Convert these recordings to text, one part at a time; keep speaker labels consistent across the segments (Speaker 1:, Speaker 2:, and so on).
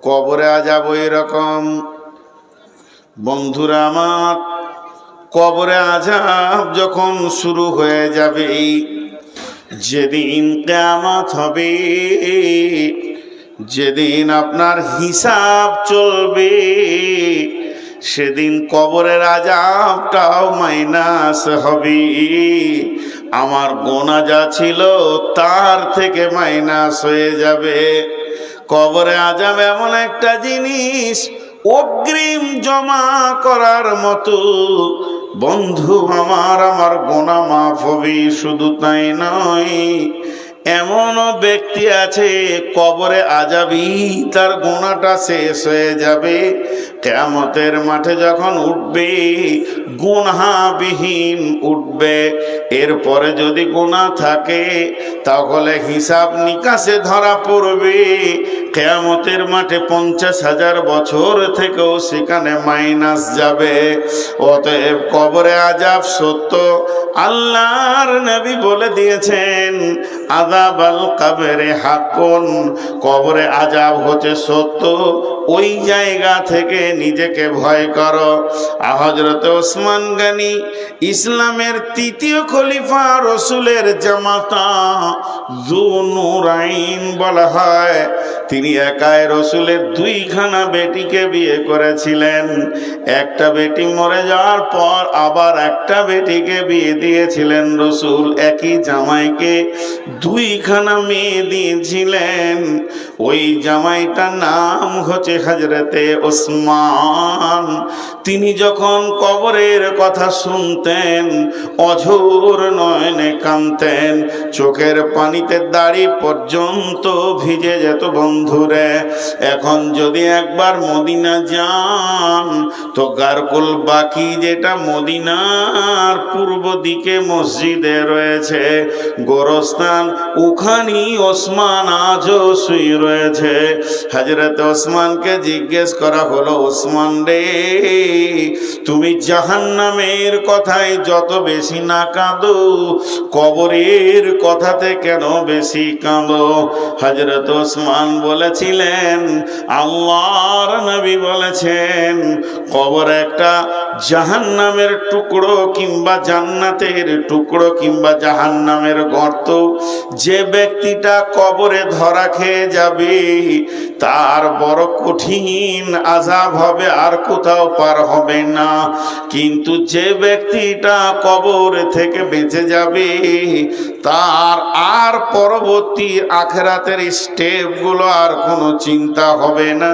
Speaker 1: কবরে আযাব ওই রকম। বন্ধুরা আমার, কবরে আযাব যখন শুরু হয়ে যাবে, যেদিন কিয়ামত হবে, যেদিন আপনার হিসাব চলবে, সেদিন কবরের আযাবটাও মাইনাস হবে। আমার গোনা যা ছিল তার থেকে মাইনাস হয়ে যাবে। কবরে আযাব এমন একটা জিনিস, অগ্রিম জমা করার মতো। বন্ধু আমার গোনা মাফ হবে, শুধু তাই নয়, এমনও ব্যক্তি আছে কবরে আযাবই তার গুনাহটা শেষ হয়ে যাবে। কিয়ামতের মাঠে যখন উঠবে, গুনাহবিহীন উঠবে। এরপরে যদি গুনাহ থাকে তাহলে হিসাব নিকাশে ধরা পড়বে। কিয়ামতের মাঠে 50,000 বছর থেকেও সেখানে মাইনাস যাবে। অতএব কবরে আযাব সত্য। আল্লাহর নবী বলে দিয়েছেন, আযাবাল কবরে হাক্কুন, কবরে আযাব হচ্ছে সত্য। ওই জায়গা থেকে নিজেকে ভয় করো। হযরত ওসমান গনি, ইসলামের তৃতীয় খলিফা, রাসূলের জামাতা, যুনুরাইন বলা হয়। তিনি একাই রাসূলের 2খানা বেটিকে বিয়ে করেছিলেন। একটা বেটি মরে যাওয়ার পর আবার একটা বেটিকে বিয়ে দিয়েছিলেন রাসূল। একই জামাইকে 2খানা মেয়ে দিয়েছিলেন। ওই জামাইটার নাম হচ্ছে হযরতে ওসমান। তিনি যখন কবরের কথা শুনতেন, অঝোর নয়নে কাঁদতেন, চোখের পানিতে দাড়ি পর্যন্ত ভিজে যেত। বন্ধুরে, এখন যদি একবার মদিনা যান তো গারকুল বাকি, যেটা মদিনার পূর্ব দিকে মসজিদে রয়েছে গোরস্থান, ওখানেই ওসমান আজও শুয়ে রয়েছে। হযরত ওসমানকে জিজ্ঞেস করা হলো, ওসমান রে, তুমি জাহান্নামের কথায় যত বেশি না কাঁদো, কবরের কথাতে কেন বেশি কাঁদো? হযরত ওসমান বলেছিলেন, আল্লাহর নবী বলেছেন, কবর একটা জাহান্নামের টুকরো কিংবা জান্নাতের টুকরো কিংবা জাহান্নামের গর্ত। যে ব্যক্তিটা কবরে ধরা খেয়ে যাবে তার বড় কঠিন আযাব হবে, আর কোথাও পার হবে না। কিন্তু যে ব্যক্তিটা কবর থেকে বেঁচে যাবে তার আর পরবর্তী আখিরাতের স্টেপগুলো আর কোনো চিন্তা হবে না।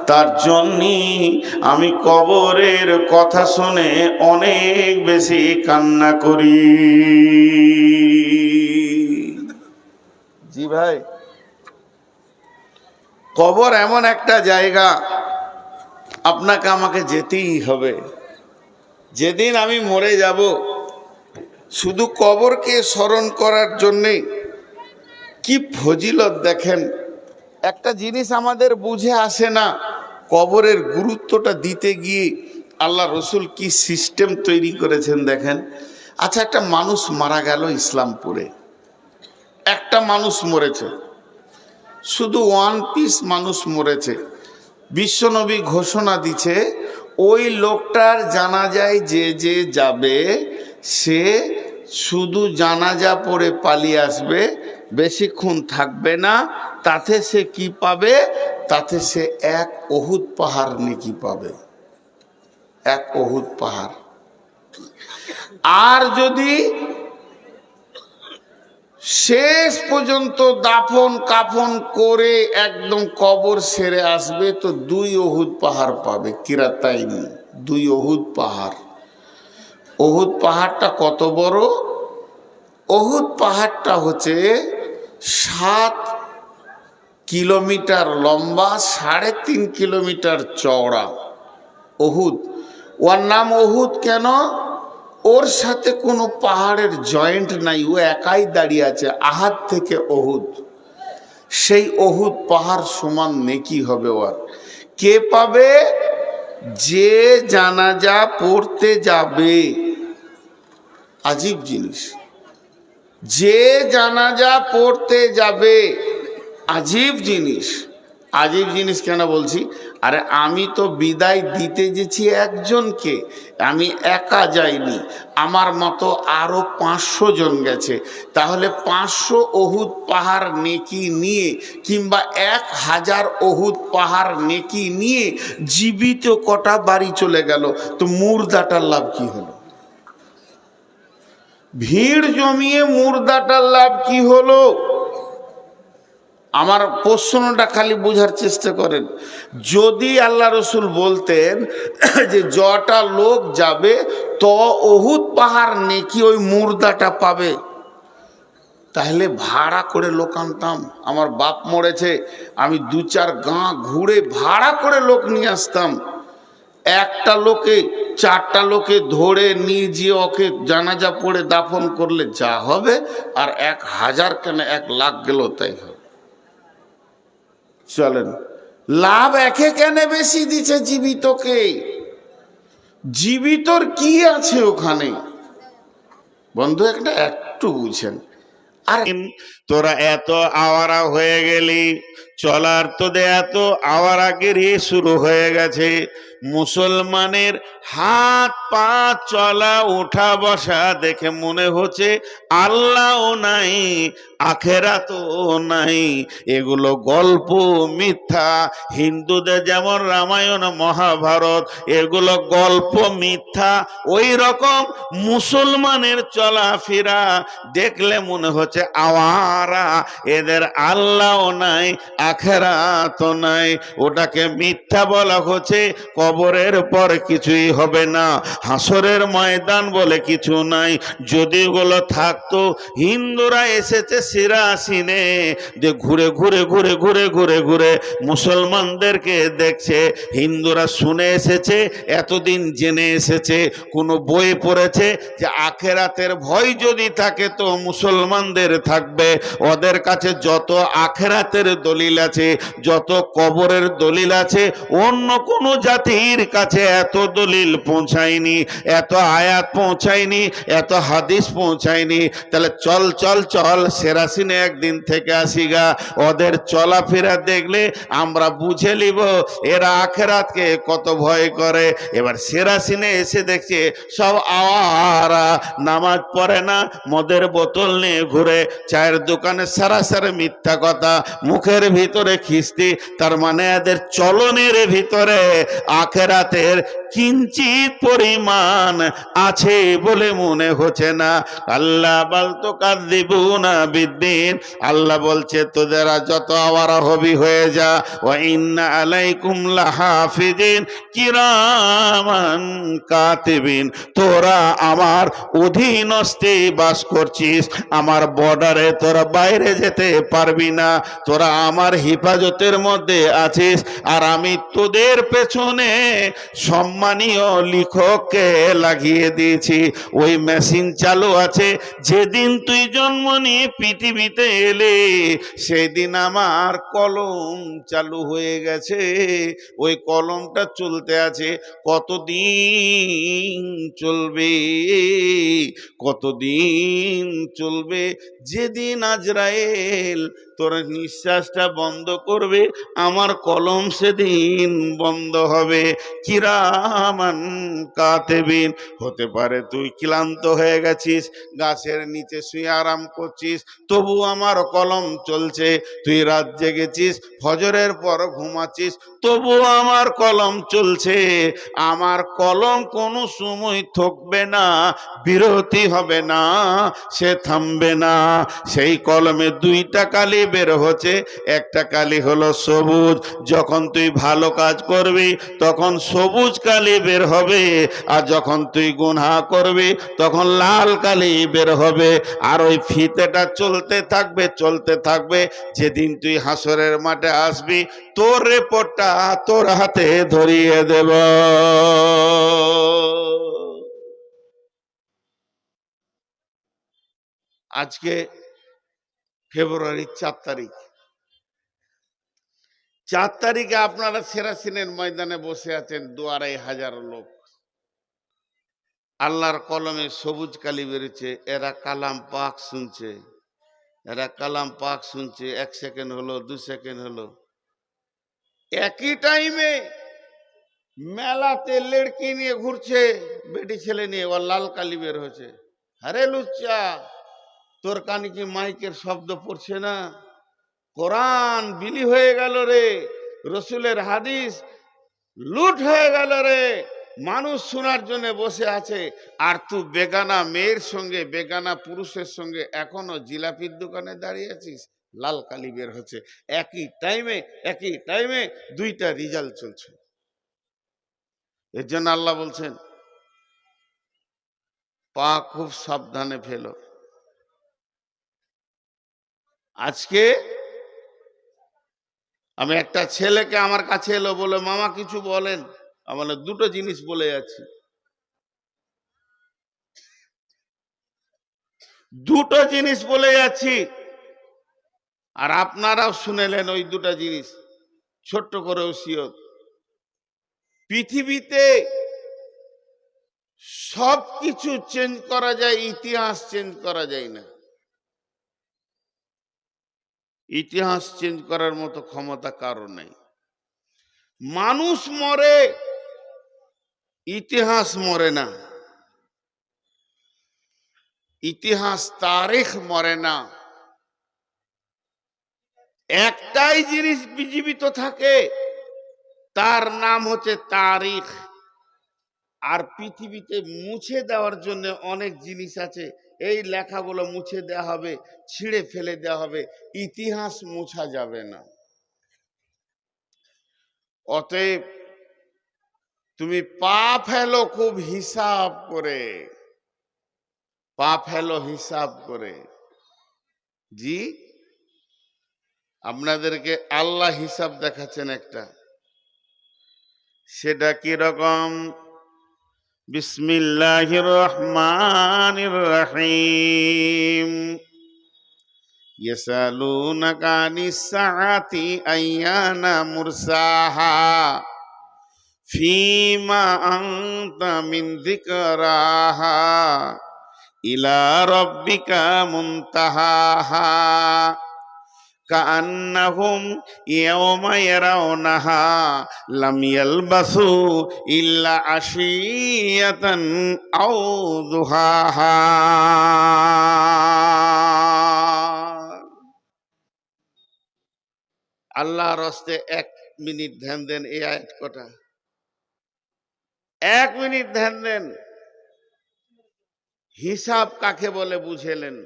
Speaker 1: তার জন্যই আমি কবরের কথা শুনে অনেক বেশি কান্না করি। জি ভাই, কবর এমন একটা জায়গা, আপনাকে আমাকে যেতেই হবে। যেদিন আমি মরে যাব, শুধু কবরকে স্মরণ করার জন্যে কি ফজিলত দেখেন। একটা জিনিস আমাদের বুঝে আসে না, কবরের গুরুত্বটা দিতে গিয়ে আল্লাহ রসুল কি সিস্টেম তৈরি করেছেন দেখেন। আচ্ছা, একটা মানুষ মারা গেল ইসলামপুরে, একটা মানুষ মরেছে, শুধু 1 পিস মানুষ মরেছে। বিশ্বনবী ঘোষণা দিচ্ছে, ওই লোকটার জানাজায় যে যে যাবে সে শুধু জানাজা পড়ে পালিয়ে আসবে, বেশিক্ষণ থাকবে না। তাতে সে কি পাবে? তাতে সে 1 উহুদ পাহাড় নেকি পাবে, 1 উহুদ পাহাড়। আর যদি শেষ পর্যন্ত দাফন কাফন করে একদম কবর সেরে আসবে তো 2 উহুদ পাহাড় পাবে। কিরাতাইন, 2 উহুদ পাহাড়। উহুদ পাহাড়টা কত বড়? উহুদ পাহাড়টা হচ্ছে 7 কিলোমিটার লম্বা, 3.5 কিলোমিটার চওড়া। উহুদ, ওর নাম উহুদ কেন? ওর সাথে কোনো পাহাড়ের জয়েন্ট নাই, ও একাই দাঁড়িয়ে আছে। আহাদ থেকে উহুদ, সেই উহুদ পাহাড় সমান নেকি হবে ওর। কে পাবে? যে জানাজা পড়তে যাবে। আজীব জিনিস, যে জানাজা পড়তে যাবে, আজীব জিনিস। আজীব জিনিস কেন বলছি, আরে আমি তো বিদায় দিতে গেছি একজনকে, আমি একা যাইনি, আমার মতো আরো 500 জন গেছে। তাহলে 500 অহুদ পাহাড় নেকি নিয়ে কিংবা 1000 অহুদ পাহাড় নেকি নিয়ে জীবিত কটা বাড়ি চলে গেল, তো মুর্দাটার লাভ কি হলো? ভিড় জমিয়ে মুর্দাটার লাভ কি হলো? আমার প্রশ্নটা খালি বোঝার চেষ্টা করেন। যদি আল্লাহ রসুল বলতেন যে যটা লোক যাবে তো অহুদ পাহাড় নেকি ওই মুর্দাটা পাবে, তাহলে ভাড়া করে লোক আনতাম। আমার বাপ মরেছে, আমি 2-4 গাঁ ঘুরে ভাড়া করে লোক নিয়ে আসতাম। একটা লোকে 4টা লোকে ধরে নিয়ে গিয়ে ওকে জানাজা পড়ে দাফন করলে যা হবে, আর 1000 কেন 1 লাখ গেল তাই হবে। চলেন, লাভ একে কেন বেশি দিচ্ছে জীবিতকে? জীবিতর কি আছে ওখানে বন্ধু, একটু বুঝেন। আর তোরা এত আওয়ারা হয়ে গেলি, চলার তোদের এত আওয়ারাগিরি শুরু হয়ে গেছে। মুসলমানের হাত পা চলা ওঠা বসা দেখে মনে হচ্ছে আল্লাহও নাই, আখেরাতও নাই। এগুলো গল্প, মিথ্যা। হিন্দুদের যেমন রামায়ণ মহাভারত, এগুলো গল্প, মিথ্যা। ওই রকম মুসলমানের চলাফেরা দেখলে মনে হচ্ছে আওয়ারা, এদের আল্লাহও নাই, আখেরাতও নাই। ওটাকে মিথ্যা বলা হচ্ছে। কবরের পর কিছুই হবে না, হাসরের ময়দান বলে কিছু নাই। যদি ওগুলো থাকতো, হিন্দুরা এসেছে সিরাসিনে যে ঘুরে ঘুরে ঘুরে ঘুরে ঘুরে ঘুরে মুসলমানদেরকে দেখছে। হিন্দুরা শুনে এসেছে, এতদিন জেনে এসেছে, কোনো বই পড়েছে যে আখেরাতের ভয় যদি থাকে তো মুসলমানদের থাকবে। ওদের কাছে যত আখেরাতের দলিল আছে, যত কবরের দলিল আছে, অন্য কোনো জাতির কাছে এত দলিল পৌঁছায়নি, এত আয়াত পৌঁছায়নি, এত হাদিস পৌঁছায়নি। তাহলে চল চল চল সেরাসিনে একদিন থেকে আসিগা। ওদের চলাফেরা দেখলে আমরা বুঝে নিব এরা আখেরাতকে কত ভয় করে। এবার সেরাসিনে এসে দেখছে সব আওয়ারা, নামাজ পড়ে না, মদের বোতল নিয়ে ঘুরে, চায়ের দোকানে সারাসারি মিথ্যা কথা, মুখের ভিতরে খিস্তি। তার মানে এদের চলনের ভিতরে আখেরাতের কিঞ্চিত পরিমাণ আছে বলে মনে হচ্ছে না। আল্লাহ বলতো কাযিবুনা বিদ্দিন, আল্লাহ বলছে তোদেরা যত আওয়ারা হবি হয়ে যা। ওয়া ইন্না আলাইকুম লাহাফিজিন কিরামান কাতিবিন, তোরা আমার অধীনস্থে বাস করছিস, আমার বর্ডারে তোরা বাইরে যেতে পারবি না, তোরা আমার হেফাজতের মধ্যে আছিস। আর আমি তোদের পেছনে সম্মানীয় লিখককে লাগিয়ে দিয়েছি, ওই মেশিন চালু আছে। যেদিন তুই জন্ম নিয়ে পৃথিবীতে এলে সেদিন আমার কলম চালু হয়ে গেছে, ওই কলমটা চলতে আছে। কতদিন চলবে, কতদিন চলবে? যেদিন আজরাইল তোর নিঃশ্বাসটা বন্ধ করবে, আমার কলম সেদিন বন্ধ হবে। কিরামান কাতিবিন, হতে পারে তুই ক্লান্ত হয়ে গেছিস, গাছের নিচে শুয়ে আরাম করছিস, তবু আমার কলম চলছে। তুই রাত জেগেছিস, ফজরের পর ঘুমাচ্ছিস, তবু আমার কলম চলছে। আমার কলম কোনো সময় থকবে না, বিরতি হবে না, সে থামবে না। সেই কলমে 2টা কালি বের হচ্ছে, একটা কালি হলো সবুজ, যখন তুই ভালো কাজ করবি তখন সবুজ কালি বের হবে, আর যখন তুই গুনাহ করবি তখন লাল কালি বের হবে। আর ওই ফিতেটা চলতে থাকবে, চলতে থাকবে। যেদিন তুই হাসরের মাঠে আসবি, তোর রিপোর্টটা তোর হাতে ধরিয়ে দেব। আজকে ফেব্রুয়ারির 4 তারিখ, 4 তারিখে আপনারা সেরাসিনের ময়দানে বসে আছেন 2-2,500 লোক। আল্লাহর কলমে সবুজ কালি বেরিয়েছে, এরা কালাম পাক শুনছে, এরা কালাম পাক শুনছে। 1 সেকেন্ড হলো, 2 সেকেন্ড হলো, একই টাইমে মেলাতে লেড়কি নিয়ে ঘুরছে, বেটি ছেলে নিয়ে, ওর লাল কালি বের হচ্ছে। আরে লুচ্চা, তোর কানে কি মাইকের শব্দ পড়ছে না? কোরআন বিলি হয়ে গেল রে, রসুলের হাদিস লুট হয়ে গেল রে, মানুষ শোনার জন্য বসে আছে, আর তুই বেগানা মেয়ের সঙ্গে, বেগানা পুরুষের সঙ্গে এখনো জিলাপির দোকানে দাঁড়িয়ে আছিস। লাল কালি বের হচ্ছে একই টাইমে দুইটা রেজাল্ট চলছে। এর জন্য আল্লাহ বলছেন পা খুব সাবধানে ফেলো। আজকে আমি একটা ছেলেকে আমার কাছে এলো, বলে মামা কিছু বলেন। আমার দুটো জিনিস বলে যাচ্ছি, দুটো জিনিস বলে যাচ্ছি, আর আপনারাও শুনেলেন ওই দুটো জিনিস, ছোট্ট করে ওসিয়ত। পৃথিবীতে সব কিছু চেঞ্জ করা যায়, ইতিহাস চেঞ্জ করা যায় না। ইতিহাস চেঞ্জ করার মতো ক্ষমতা কারো নেই। মানুষ মরে, ইতিহাস মরে না। ইতিহাস তারিখ মরে না। একটাই জিনিস জীবিত থাকে, তার নাম হচ্ছে তারিখ। আর পৃথিবীতে মুছে দেওয়ার জন্য অনেক জিনিস আছে, এই লেখাগুলো মুছে দেওয়া হবে, ছিঁড়ে ফেলে দেওয়া হবে, ইতিহাস মুছা যাবে না। অতএব তুমি পা ফেলো খুব হিসাব করে, পা ফেলো হিসাব করে। জি, আপনাদেরকে আল্লাহ হিসাব দেখাচ্ছেন একটা, সেটা কি রকম? বিসমিল্লাহির রহমানির রহিম। ইয়াসালুনাকা আনিস সাআতি আইয়ানা মুরসাহা ফীমা আনতা মিন যিকরাহা ইলা রাব্বিকা মুনতাহাহা কাআন্নাহুম ইয়াওমা ইয়ারাউনাহা লাম ইয়ালবাসু ইল্লা আশিয়াতান আও দুহাহা। আল্লাহর হস্তে 1 মিনিট ধ্যান দেন, এই আয়াত কটা 1 মিনিট ধ্যান দেন। হিসাব কাকে বলে বুঝেলেন,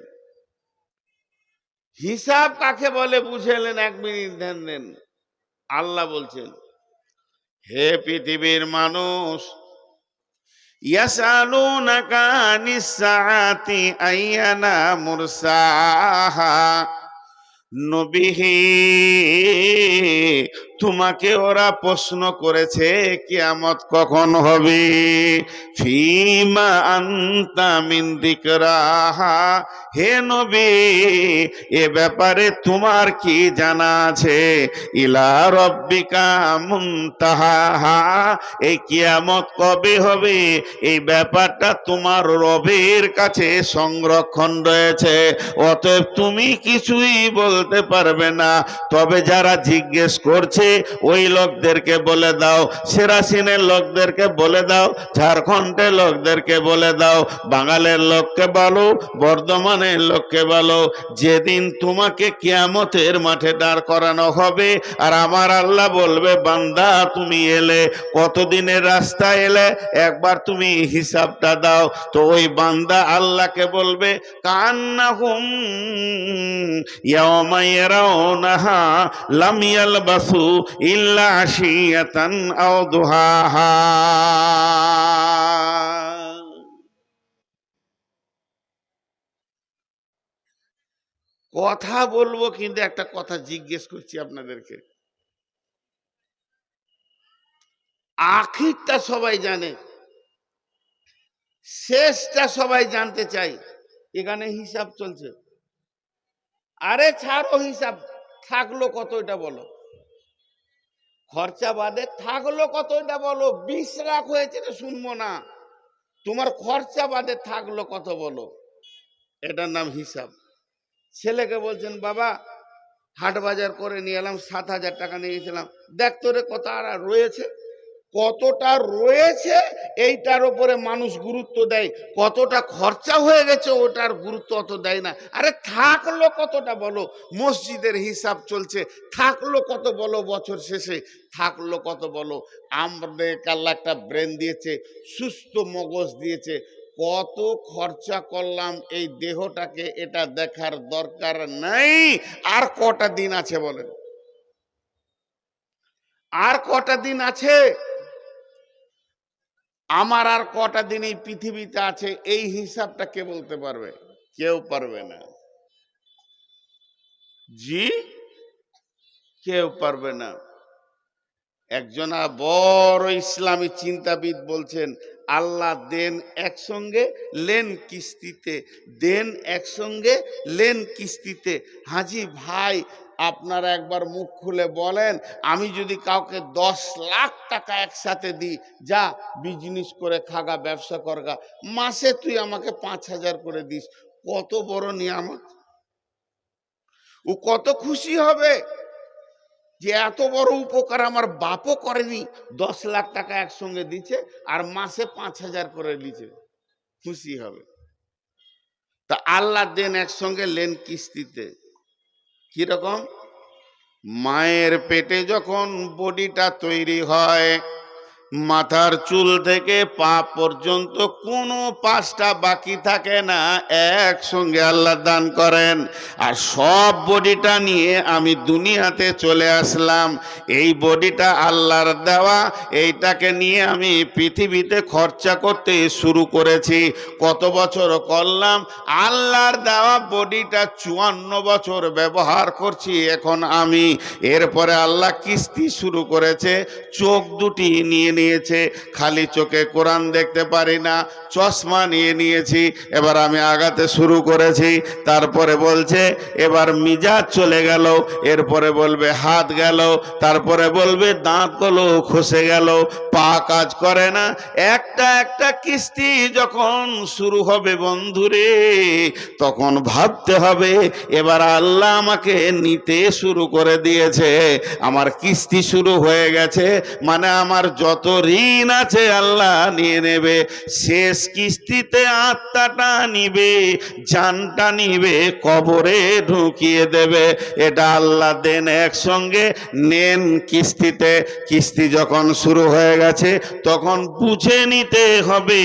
Speaker 1: হিসাব কাকে বলে বুঝেলেন, 1 মিনিট ধ্যান দেন। আল্লাহ বলছেন, হে পৃথিবীর মানুষ, ইয়াসালুনাকা আনিস সাআতি আইয়ানা মুরসাহা, নবী হে, তোমাকে ওরা প্রশ্ন করেছে কিয়ামত কখন হবে। ফীমা আনতা মিন যিকরাহা, হে নবী এ ব্যাপারে তোমার কি জানা আছে। ইলা রাব্বিকা মুনতাহাহা, এই কিয়ামত কবে হবে এই ব্যাপারটা তোমার রবের কাছে সংরক্ষণ রয়েছে, অতএব তুমি কিছুই বলতে পারবে না। তবে যারা জিজ্ঞেস করছে ওই লোকদেরকে বলে দাও, সেরাসিনের লোকদেরকে বলে দাও, ঝাড়খণ্ডের লোকদেরকে বলে দাও, বাঙালের লোককে বলো, বর্ধমানের লোককে বলো, যেদিন তোমাকে কিয়ামতের মাঠে দাঁড় করানো হবে আর আমার আল্লাহ বলবে বান্দা তুমি এলে, কতদিনের রাস্তা এলে একবার তুমি হিসাবটা দাও, তো ওই বান্দা আল্লাহকে বলবে কান্নাহুম ইয়াওমা ইয়ারাউনাহা লাম ইয়ালবাসু ইল্লা আশিয়াতান আও দুহাহা। কথা বলবো, কিন্তু একটা কথা জিজ্ঞেস করছি আপনাদেরকে। আখিরটা সবাই জানে, শেষটা সবাই জানতে চাই। এখানে হিসাব চলছে, আরে ছাড়ো হিসাব, থাকলো কত এটা বলো, খরচা বাদে থাকলো কত এটা বলো। 20 লাখ হয়েছে এটা শুনবো না, তোমার খরচা বাদে থাকলো কত বলো, এটার নাম হিসাব। ছেলেকে বলছেন বাবা হাট বাজার করে নিয়ে এলাম, 7,000 টাকা নিয়ে গেছিলাম। দেখ তোরে কত আর রয়েছে, কতটা রয়েছে এইটার উপরে মানুষ গুরুত্ব দেয়, কতটা খরচা হয়ে গেছে ওটার গুরুত্ব অত দেয় না। আরে থাকলো কতটা বলো, মসজিদের হিসাব চলছে, থাকলো কত বলো, বছর শেষে থাকলো কত বলো। আমাদের আল্লাহ একটা ব্রেন দিয়েছে, সুস্থ মগজ দিয়েছে, কত খরচা করলাম এই দেহটাকে, এটা দেখার দরকার নাই। আর কটা দিন আছে বলেন, আর কটা দিন আছে? আমার আর কটা দিন এই পৃথিবীতে আছে, এই হিসাবটা কে বলতে পারবে? কেউ পারবে না। জি, কেউ পারবে না। একজনা বড় ইসলামী চিন্তাবিদ বলছেন, আল্লাহ দেন একসঙ্গে, লেন কিস্তিতে, দেন একসঙ্গে, লেন কিস্তিতে। হাজি ভাই, আপনারা একবার মুখ খুলে বলেন, আমি যদি কাউকে 10 লাখ টাকা একসাথে দিই, যা বিজনেস করে খাগা, ব্যবসা করগা, মাসে তুই আমাকে 5,000 করে দিস, কত বড় নিয়ামত! ও কত খুশি হবে যে এত বড় উপকার আমার বাপও করেনি। 10 লাখ টাকা একসঙ্গে দিচ্ছে আর মাসে 5,000 করে দিচ্ছে, খুশি হবে। তা আল্লাহ দেন একসঙ্গে, লেন কিস্তিতে। কিরকম? মায়ের পেটে যখন বডিটা তৈরি হয়, মাথার চুল থেকে পা পর্যন্ত কোনো পাঁচটা বাকি থাকে না, একসঙ্গে আল্লাহ দান করেন। আর সব বডিটা নিয়ে আমি দুনিয়াতে চলে আসলাম, এই বডিটা আল্লাহর দেওয়া, এইটাকে নিয়ে আমি পৃথিবীতে খরচা করতে শুরু করেছি। কত বছর করলাম? আল্লাহর দেওয়া বডিটা 54 বছর ব্যবহার করছি এখন আমি। এরপরে আল্লাহ কিস্তি শুরু করেছে, চোখ দুটি নিয়ে নিয়েছে, খালি চোখে কোরআন দেখতে পারি না, চশমা নিয়ে নিয়েছি। এবার আমি আগাতে শুরু করেছি, তারপরে বলছে এবার মিজাজ চলে গেল, এরপরে বলবে হাত গেল, তারপরে বলবে দাঁতগুলো খসে গেল, পা কাজ করে না। একটা একটা কিস্তি যখন শুরু হবে বন্ধুরে, তখন ভাবতে হবে এবার আল্লাহ আমাকে নিতে শুরু করে দিয়েছে, আমার কিস্তি শুরু হয়ে গেছে, মানে আমার যত ঋণ আছে আল্লাহ নিয়ে নেবে। শেষ কিস্তিতে আত্মাটা নিবে, জানটা নিবে, কবরে ঢুকিয়ে দেবে। এটা আল্লাহ দেন একসঙ্গে, নেন কিস্তিতে। কিস্তি যখন শুরু হয়ে গেছে তখন বুঝে নিতে হবে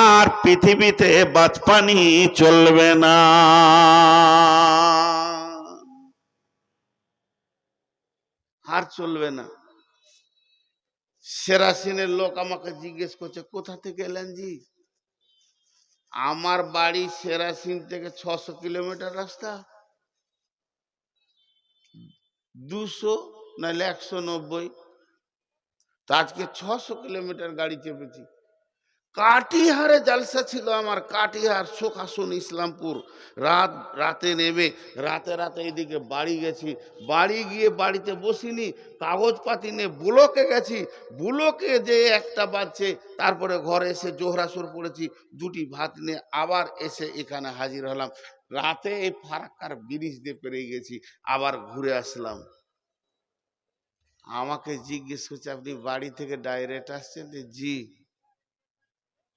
Speaker 1: আর পৃথিবীতে বাঁচপানি চলবে না, আর চলবে না। সেরাসিনের লোক আমাকে জিজ্ঞেস করছে, কোথা থেকে এলেন জি? আমার বাড়ি সেরাসিন থেকে 600 কিলোমিটার রাস্তা, 200 নাহলে 190, তা আজকে 600 কিলোমিটার গাড়ি চেপেছি। কাটিহারে জালসা ছিল আমার, কাটিহার শোকাসন ইসলামপুর। রাতে নেমে রাতে এদিকে বাড়ি গেছি, বাড়ি গিয়ে বাড়িতে বসিনি, কাগজপাতি নিয়ে ব্লকে গেছি, ব্লকে যে 1টা বাজছে, তারপরে ঘরে এসে জোহরাসুর পড়েছি, 2টি ভাত নিয়ে আবার এসে এখানে হাজির হলাম। রাতে এই ফারাক্কার ব্রিজ দিয়ে পেরিয়ে গেছি, আবার ঘুরে আসলাম। আমাকে জিজ্ঞেস করছে, আপনি বাড়ি থেকে ডাইরেক্ট আসছেন? জি।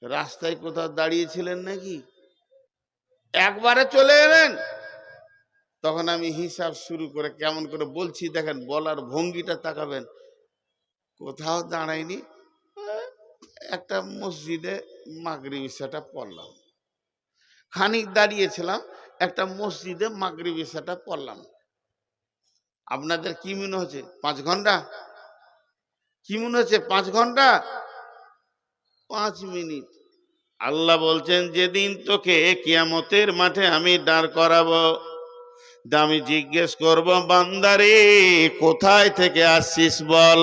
Speaker 1: রাস্তায় কোথাও দাঁড়িয়েছিলেন নাকি? একবারে চলে এলেন? তখন আমি হিসাব শুরু করে কেমন করে বলছি দেখেন, বলার ভঙ্গিটা তাকাবেন। কোথাও দাঁড়াইনি, একটা মসজিদে মাগরিব ইশাটা পড়লাম, খানিক দাঁড়িয়েছিলাম, একটা মসজিদে মাগরিব ইশাটা পড়লাম। আপনাদের কি মনে হচ্ছে 5 ঘন্টা? কি মনে হচ্ছে 5 ঘন্টা? 5 মিনিট। আল্লাহ বলছেন, যেদিন তোকে কিয়ামতের মাঠে আমি দাঁড় করাবো, আমি জিজ্ঞেস করব, বান্দারে কোথায় থেকে আসছিস বল?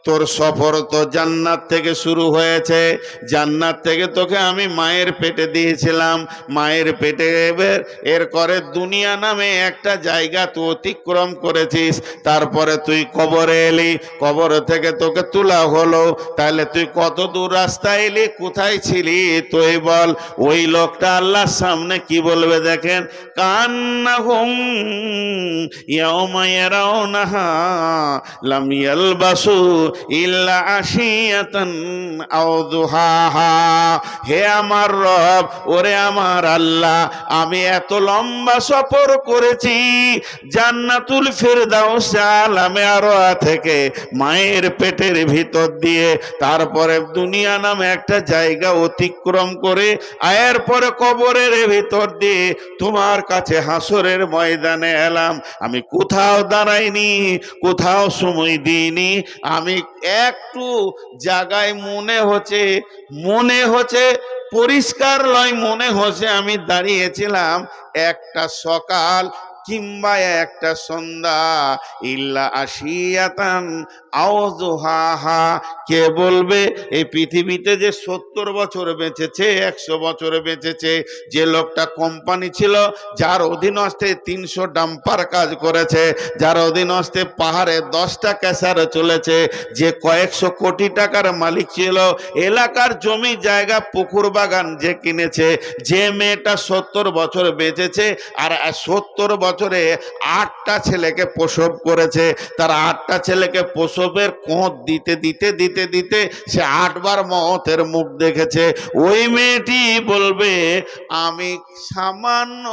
Speaker 1: তোর সফর তো জান্নাত থেকে শুরু হয়েছে, জান্নাত থেকে তোকে আমি মায়ের পেটে দিয়েছিলাম, মায়ের পেটে এর করে দুনিয়া নামে একটা জায়গা তুই অতিক্রম করেছিস, তারপরে তুই কবরে এলি, কবর থেকে তোকে তোলা হলো, তাহলে তুই কত দূর রাস্তা এলি, কোথায় ছিলি তুই বল? ওই লোকটা আল্লাহর সামনে কি বলবে দেখেন, কান্নাহুম ইয়াওমা ইয়ারাউনাহা লাম ইয়ালবাসু ইল্লা আশিয়াতান আও দুহাহা। হে আমার রব, ওরে আমার আল্লাহ, আমি এত লম্বা সফর করেছি জান্নাতুল ফেরদাউস আলামে আরওয়া থেকে মায়ের পেটের ভিতর দিয়ে, তারপরে দুনিয়া নামে একটা জায়গা অতিক্রম করে আয়ের পরে কবরের ভিতর দিয়ে তোমার কাছে হাসরের ময়দানে এলাম। আমি কোথাও দাঁড়াইনি, কোথাও সময় দিইনি। আমি একটু জায়গায় মনে হচ্ছে পরিষ্কার লয়, মনে হচ্ছে আমি দাঁড়িয়েছিলাম একটা সকাল কিংবা একটা সন্ধ্যা। ইল্লা আশিয়াতান আও দুহাহা। কে বলবে এই পৃথিবীতে যে 70 বছর বেঁচেছে, 100 বছর বেঁচেছে, যে লোকটা কোম্পানি ছিল, যার অধীনস্থে 300 ডাম্পার কাজ করেছে, যার অধীনস্থে পাহাড়ে 10টা ক্যাসার চলেছে, যে কয়েকশো কোটি টাকার মালিক ছিল, এলাকার জমি জায়গা পুকুর বাগান যে কিনেছে, যে মেয়েটা 70 বছর বেঁচেছে আর 70 বছরে 8টা ছেলেকে প্রসব করেছে, তার 8টা ছেলেকে প্রসবের কোঁত দিতে দিতে দিতে দিতে সে 8 বার মওতের মুখ দেখেছে। ওই মেয়েটি বলবে আমি সামান্য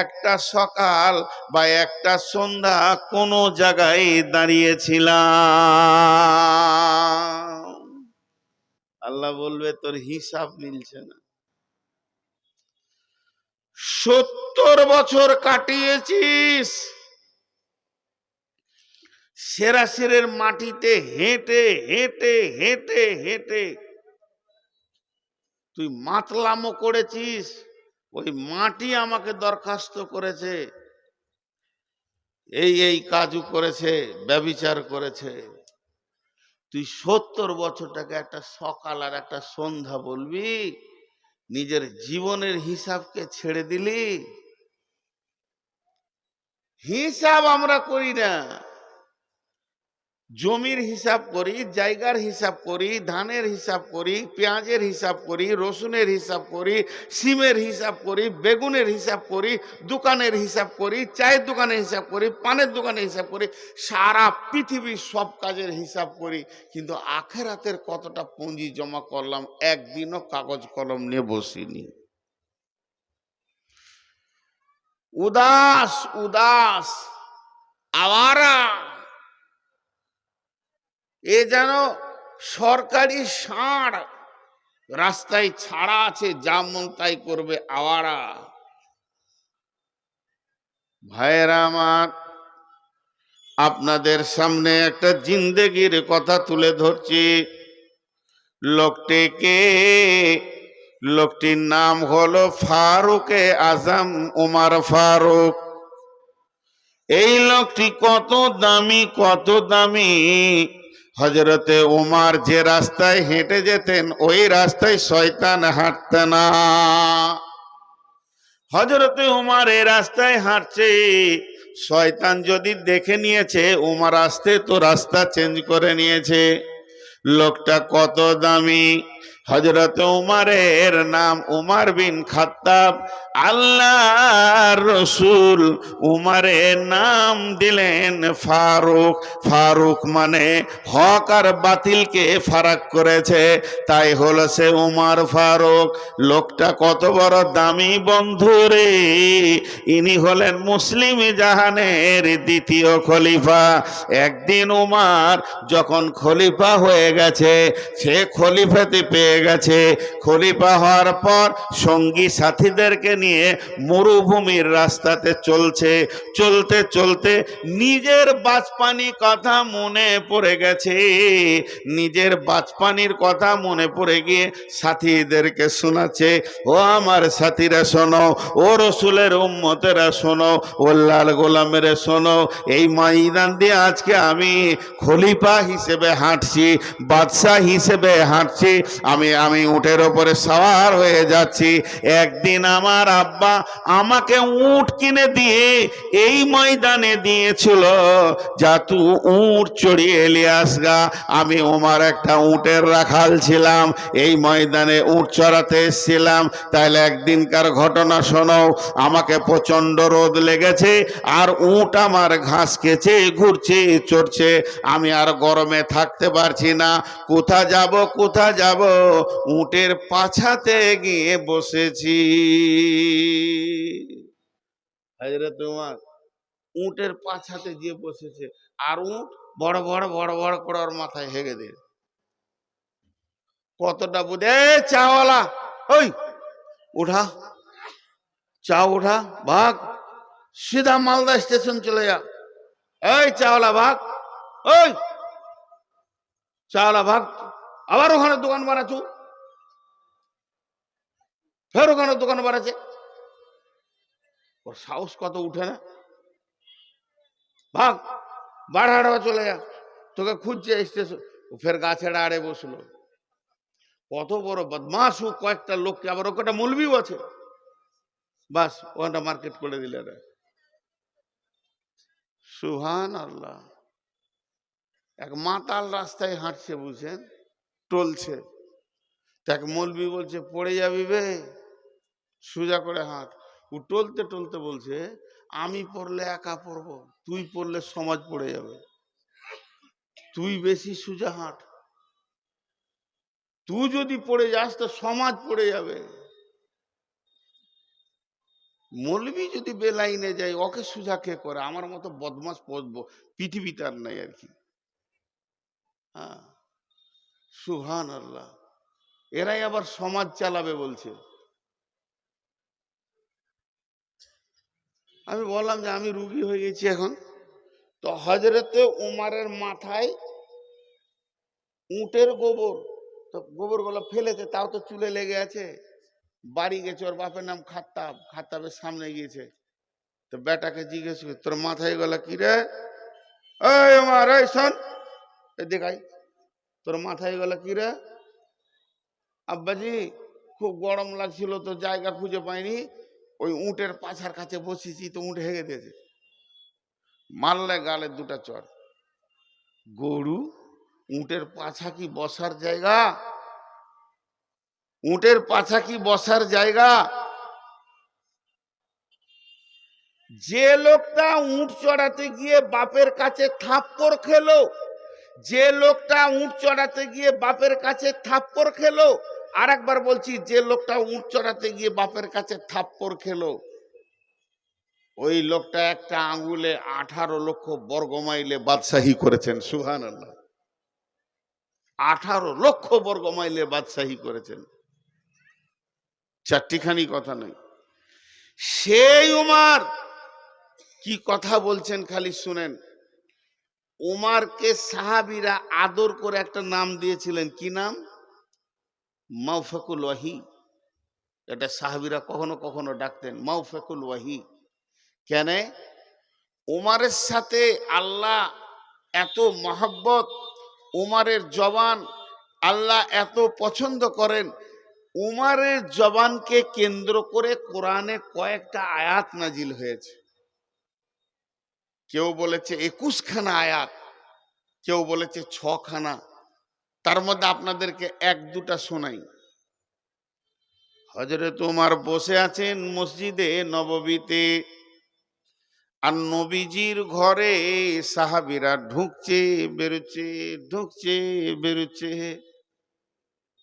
Speaker 1: একটা সকাল বা একটা সন্ধ্যা কোনো জায়গায় দাঁড়িয়েছিলাম। আল্লাহ বলবে তোর হিসাব মিলছে না। 70 বছর কাটিয়েছিস সেরাসিরের মাটিতে হেঁটে হেঁটে হেঁটে হেঁটে, তুই মাতলামো করেছিস, ওই মাটি আমাকে দরখাস্ত করেছে, এই কাজু করেছে, ব্যভিচার করেছে। তুই 70 বছরটাকে একটা সকাল আর একটা সন্ধ্যা বলবি? নিজের জীবনের হিসাবকে ছেড়ে দিলি। হিসাব আমরা করি না। জমির হিসাব করি, জায়গার হিসাব করি, ধানের হিসাব করি, পেঁয়াজের হিসাব করি, রসুনের হিসাব করি, সিমের হিসাব করি, বেগুনের হিসাব করি, দোকানের হিসাব করি, চায়ের দোকানের হিসাব করি, পানের দোকানের হিসাব করি, সারা পৃথিবীর সব কাজের হিসাব করি, কিন্তু আখেরাতের কতটা পুঁজি জমা করলাম একদিনও কাগজ কলম নিয়ে বসিনি। উদাস উদাস আওয়ারা, এ যেন সরকারি ষাঁড়, রাস্তায় ছাড়া আছে, যা মন তাই করবে, আওয়ারা। ভাইয়েরা আমার, আপনাদের সামনে একটা জিন্দেগির কথা তুলে ধরছি। লোকটিকে, লোকটির নাম হলো ফারুকে আজম উমর ফারুক। এই লোকটি কত দামি, কত দামি। হযরতে উমর যে রাস্তায় হেঁটে যেতেন ওই রাস্তায় শয়তান হাঁটত না। হযরতে উমর এই রাস্তায় হাঁটছে, শয়তান যদি দেখে নিয়েছে উমর আসতে, তো রাস্তা চেঞ্জ করে নিয়েছে। লোকটা কত দামি। হযরত উমরের নাম উমর বিন খাত্তাব। আল্লাহর রাসূল উমরের নাম দিলেন ফারুক। ফারুক মানে হক আর বাতিলকে ফারাক করেছে, তাই হলো সে উমর ফারুক। লোকটা কত বড় দামি বন্ধুরে। ইনি হলেন মুসলিম জাহানের দ্বিতীয় খলিফা। একদিন উমর যখন খলিফা হয়ে গেছে, সে খলিফাতে পেয়ে গেছে। খলিফা হওয়ার পর সঙ্গী সাথীদেরকে নিয়ে মরুভূমির রাস্তাতে চলছে। চলতে চলতে নিজের বাচপানি কথা মনে পড়ে গেছে। নিজের বাচপানির কথা মনে পড়ে গিয়ে সাথীদেরকে শোনাচ্ছে, ও আমার সাথীরা শোনো, ও রসুলের উম্মতেরা শোনো, ও লাল গোলামের শোনো, এই ময়দান দিয়ে আজকে আমি খলিফা হিসেবে হাঁটছি, বাদশাহ হিসেবে হাঁটছি। আমি উটের ওপরে সওয়ার হয়ে যাচ্ছি। একদিন আমার আব্বা আমাকে উট কিনে দিয়ে এই ময়দানে দিয়েছিল, যা তু উট চড়িয়ে এলিয়াস গা। আমি ওমার একটা উটের রাখাল ছিলাম, এই ময়দানে উট চড়াতে এসেছিলাম। তাহলে একদিনকার ঘটনা শোনো। আমাকে প্রচন্ড রোদ লেগেছে, আর উট আমার ঘাস খেছে, ঘুরছে, চড়ছে। আমি আর গরমে থাকতে পারছি না। কোথা যাব? উটের পাছাতে গিয়ে বসেছি। হযরত উমর উটের পাছাতে গিয়ে বসেছে, আর উট বড় বড় বড় বড় করে ওর মাথায় হেগে দিয়ে। কতটা বুঝে চাওয়ালা, ওই উঠা, চা উঠা, ভাগ, সিধা মালদা স্টেশন চলে যা। এই চাওয়ালা ভাগ, ওই চাওয়ালা ভাগ। আবার ওখানে দোকান বানাচ্ছু, ফের ওখানে দোকান বানাচ্ছে। ওর সাহস কত উঠে না। ভাগ, বাড়াড়া চলে যা, তোকে খুঁজছে স্টেশন। ফের গাছের আড়ে বসলো। কত বড় বদমাশ ও, কয়েকটা লোককে, আবার ওটা মৌলবিও আছে। বাস ওখানটা মার্কেট করে দিলে। সুবহানাল্লাহ। এক মাতাল রাস্তায় হাঁটছে, বুঝছেন, টলছে। এক মৌলবি বলছে, পড়ে যাবি বে, সোজা করে হাঁট। ও টলতে টলতে বলছে, আমি পড়লে একা পড়বো, তুই পড়লে সমাজ পড়ে যাবে, তুই বেশি সোজা হাঁট। তুই যদি পড়ে যাস তো সমাজ পড়ে যাবে। মৌলবি যদি বেলাইনে যায়, ওকে সোজা কে করে? আমার মতো বদমাস পড়বো পৃথিবীতে আর নাই আর কি। হ্যাঁ, সুবহানাল্লাহ। এরাই আবার সমাজ চালাবে বলছে। আমি বললাম যে আমি রুগী হয়ে গেছি এখন। তো হযরতে উমারের মাথায় উটের গোবর, তো গোবর গুলো ফেলেছে, তাও তো চুলে লেগে আছে। বাড়ি গেছে, ওর বাপের নাম খাত্তাব, খাত্তাবের সামনে গিয়েছে। তো বেটাকে জিজ্ঞেস করে, তোর মাথায় গলা কি রে? এই উমার, এই শোন, দেখাই, তোর মাথায় গলা কি রে? আব্বাজি, খুব গরম লাগছিল তো জায়গা খুঁজে পাইনি, ওই উটের পাছার কাছে বসেছি তো উঠ হেগে দিয়েছে। মারলে গালে দুটা চর। গরু, উটের পাছা কি বসার জায়গা? উটের পাছা কি বসার জায়গা? যে লোকটা উট চড়াতে গিয়ে বাপের কাছে থাপ্পড় খেলো, যে লোকটা উট চড়াতে গিয়ে বাপের কাছে থাপ্পড় খেলো, আর একবার বলছি, যে লোকটা উট চড়াতে গিয়ে বাপের কাছে থাপ্পড় খেলো, ওই লোকটা একটা আঙ্গুলে 18 লক্ষ বর্গমাইলে বাদশাহী করেছেন। সুবহানাল্লাহ। 18 লক্ষ বর্গমাইলে বাদশাহী করেছেন, চারটিখানি কথা নয়। সেই উমার কি কথা বলছেন খালি শুনেন। উমারকে সাহাবীরা আদর করে একটা নাম দিয়েছিলেন। কি নাম? মাওফাকুল ওয়াহি। এটা সাহাবীরা কখনো কখনো ডাকতেন মাওফাকুল ওয়াহি। কেন? উমারের সাথে আল্লাহ এত মহব্বত, উমারের জবান আল্লাহ এত পছন্দ করেন। উমারের জবানকে কেন্দ্র করে কোরআনে কয়েকটা আয়াত নাজিল হয়েছে। কেউ বলেছে 21 খানা আয়াত, কেউ বলেছে 6 খানা। তার মধ্যে আপনাদেরকে এক দুটা শোনাই। হযরত উমার বসে আছেন মসজিদে নববীতে, আর নবীজির ঘরে সাহাবীরা ঢুকছে বেরোচ্ছে, ঢুকছে বেরোচ্ছে।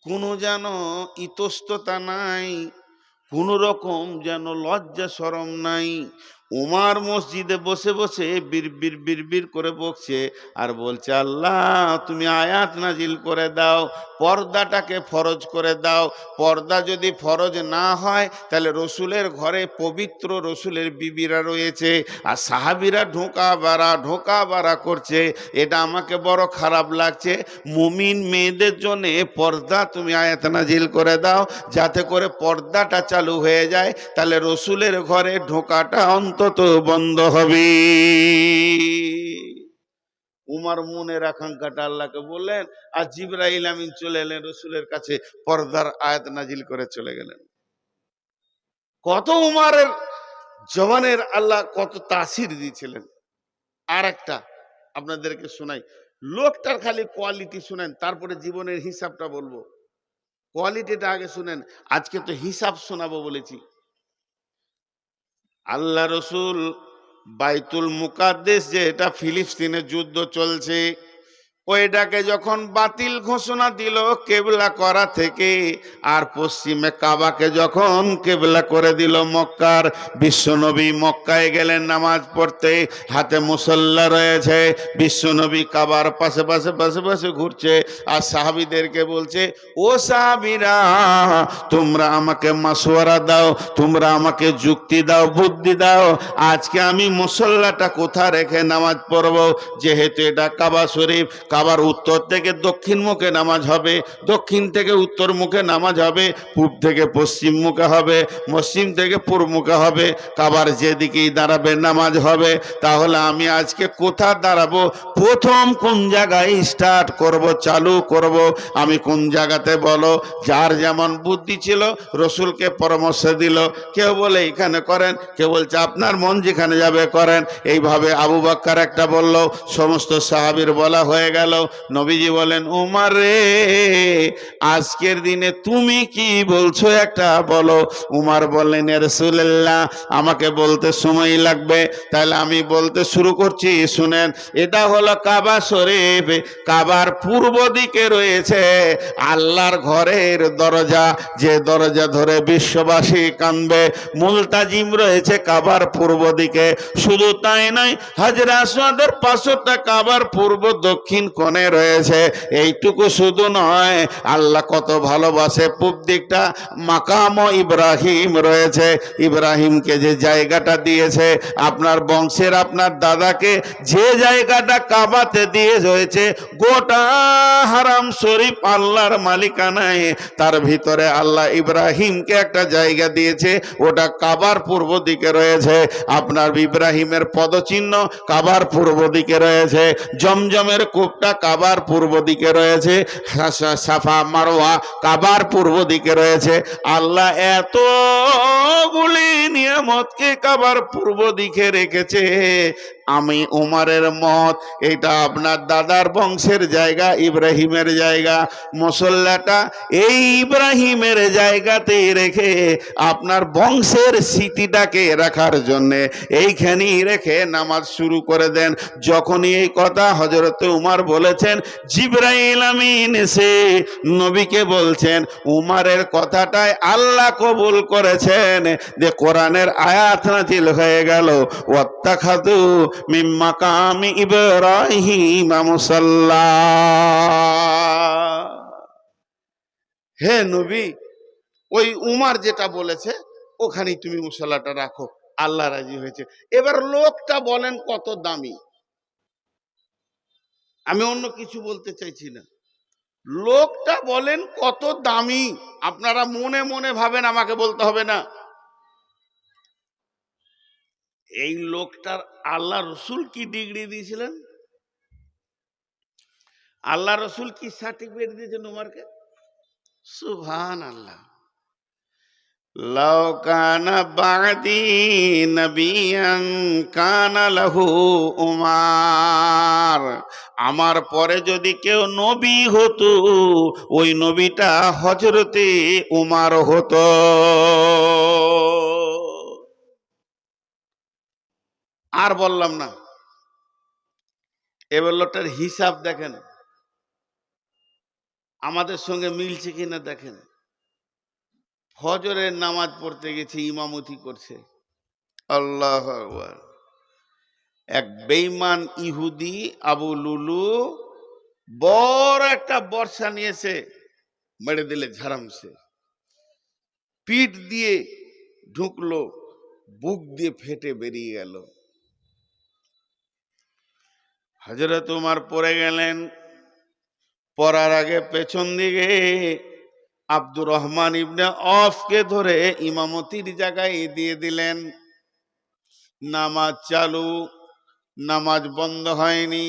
Speaker 1: কোনো যেন ইতস্ততা নাই, কোন রকম যেন লজ্জা শরম নাই। উমার মসজিদে বসে বসে বিড়বিড় বিড়বিড় করে বকছে আর বলছে, আল্লাহ তুমি আয়াত নাজিল করে দাও, পর্দাটাকে ফরজ করে দাও। পর্দা যদি ফরজ না হয় তাহলে রসুলের ঘরে পবিত্র রসুলের বিবিরা রয়েছে, আর সাহাবীরা ঢোকা বাড়া করছে। এটা আমাকে বড় খারাপ লাগছে। মুমিন মেয়েদের জন্য পর্দা তুমি আয়াত নাজিল করে দাও, যাতে করে পর্দাটা চালু হয়ে যায়, তাহলে রসুলের ঘরে ঢোকাটা অন্তত বন্ধ হবে। উমার মনের আকাঙ্ক্ষাটা আল্লাহকে বললেন, আর জিবরাইল আমিন চলে এলেন রসুলের কাছে, পর্দার আয়াত নাজিল করে চলে গেলেন। কত উমারের জবানের আল্লাহ কত তাসির দিয়েছিলেন। আর একটা আপনাদেরকে শোনাই, লোকটার খালি কোয়ালিটি শুনেন, তারপরে জীবনের হিসাবটা বলবো। কোয়ালিটিটা আগে শুনেন, আজকে তো হিসাব শোনাবো বলেছি। আল্লাহ রসুল বাইতুল মুকাদ্দেস, যে এটা ফিলিস্তিনে যুদ্ধ চলছে, ওইটাকে যখন বাতিল ঘোষণা দিল কেবলা করা থেকে, আর পশ্চিমে কাবাকে যখন কেবলা করে দিল মক্কার, বিশ্বনবী মক্কায় গেলেন নামাজ পড়তে, হাতে মুসল্লা রয়েছে, বিশ্বনবী কাবার পাশে পাশে পাশে পাশে ঘুরছে, আর সাহাবীদেরকে বলছে, ও সাহাবীরা, তোমরা আমাকে মাসওয়ারা দাও, তোমরা আমাকে যুক্তি দাও, বুদ্ধি দাও, আজকে আমি মুসল্লাটা কোথা রেখে নামাজ পড়বো? যেহেতু এটা কাবা শরীফ, কাবার উত্তর থেকে দক্ষিণ মুখে নামাজ হবে, দক্ষিণ থেকে উত্তর মুখে নামাজ হবে, পূব থেকে পশ্চিম মুখে হবে, পশ্চিম থেকে পূর্ব মুখে হবে, কাবার যেদিকেই দাঁড়াবে নামাজ হবে। তাহলে আমি আজকে কোথা দাঁড়াবো? প্রথম কোন জায়গায় স্টার্ট করব, চালু করব, আমি কোন জায়গাতে বলো? যার যেমন বুদ্ধি ছিল রসুলকে পরামর্শ দিল, কেউ বলে এখানে করেন, কেউ বলছে আপনার মন যেখানে যাবে করেন। এইভাবে আবু বকর একটা বলল, সমস্ত সাহাবীর বলা হয়ে গেল। নবীজি বলেন, উমর রে, আজকের দিনে তুমি কি বলছো একটা বলো। উমর বললেন, ইয়া রাসূলুল্লাহ, আমাকে বলতে সময় লাগবে, তাহলে আমি বলতে শুরু করছি, শুনেন। এটা হলো কাবা শরীফ, কাবার পূর্ব দিকে রয়েছে আল্লাহর ঘরের দরজা, যে দরজা ধরে বিশ্ববাসী কাঁদবে। মুলতাজিম রয়েছে কাবার পূর্ব দিকে। শুধু তাই নয়, হাজরে আসওয়াদের পাঁচটা কাবার পূর্ব দক্ষিণ কোণে রয়েছে। এইটুকু শুধু নয়, আল্লাহ কত ভালোবাসে, পূব দিকটা মাকাম ইব্রাহিম রয়েছে। ইব্রাহিমকে যে জায়গাটা দিয়েছে, আপনার বংশের আপনার দাদাকে যে জায়গাটা কাবাতে দিয়ে হয়েছে, গোটা হারাম শরীফ আল্লাহর মালিকানায়, তার ভিতরে আল্লাহ ইব্রাহিমকে একটা জায়গা দিয়েছে, ওটা কাবার পূর্ব দিকে রয়েছে। আপনার ইব্রাহিমের পদচিহ্ন কাবার পূর্ব দিকে রয়েছে, জমজমের কূপটা কাবার পূর্ব দিকে রয়েছে, সাফা মারওয়া কাবার পূর্ব দিকে রয়েছে। আল্লাহ এতগুলি নিয়ামতকে কাবার পূর্ব দিকে রেখেছে। আমি উমরের মত, এটা আপনার দাদার বংশের জায়গা, ইব্রাহিমের জায়গা, মুসল্লাটা এই ইব্রাহিমের জায়গাতেই রেখে আপনার বংশের স্মৃতিটাকে রাখার জন্যে এইখানেই রেখে নামাজ শুরু করে দেন। যখনই এই কথা হযরত উমর বলেছেন, জিবরাইল আমিন এসে নবীকে বলছেন, উমরের কথাটাই আল্লাহ কবুল করেছেন, যে কোরআনের আয়াত নাযিল হয়ে গেল, ওয়াত্তাখাযু মিন মাকামি ইব্রাহিম মুসাল্লা। হে নবী, ওই উমর যেটা বলেছে ওখানেই তুমি মুসল্লাটা রাখো, আল্লাহ রাজি হয়েছে। এবার লোকটা বলেন কত দামি, আমি অন্য কিছু বলতে চাইছি না, লোকটা বলেন কত দামি। আপনারা মনে মনে ভাবেন, আমাকে বলতে হবে না। এই লোকটার আল্লাহ রসুল কি ডিগ্রি দিয়েছিলেন? আল্লাহ রসুল কি সার্টিফিকেট দিয়েছেন উমরকে? সুবহানাল্লাহ। লাউ কানা বাদি নবিয়ান কানা লাহু উমার, আমার পরে যদি কেউ নবী হতো, ওই নবীটা হযরতে উমর হতো। আর বললাম না। এবার লোকটার হিসাব দেখেন, আমাদের সঙ্গে মিলছে কিনা দেখেন। ফজরের নামাজ পড়তে গেছে, ইমামতি করছে, আল্লাহু আকবার। এক বেঈমান ইহুদি আবু লুলু বড় একটা বর্ষা নিয়েছে, মেরে দিলে ঝাড়ামছে, পিঠ দিয়ে ঢুকলো, বুক দিয়ে ফেটে বেরিয়ে গেল। হযরত উমর পড়ে গেলেন। পড়ার আগে পেছন দিকে আব্দুর রহমান ইবনে অফকে ধরে ইমামতির জায়গায় দিয়ে দিলেন। নামাজ চালু, নামাজ বন্ধ হয়নি।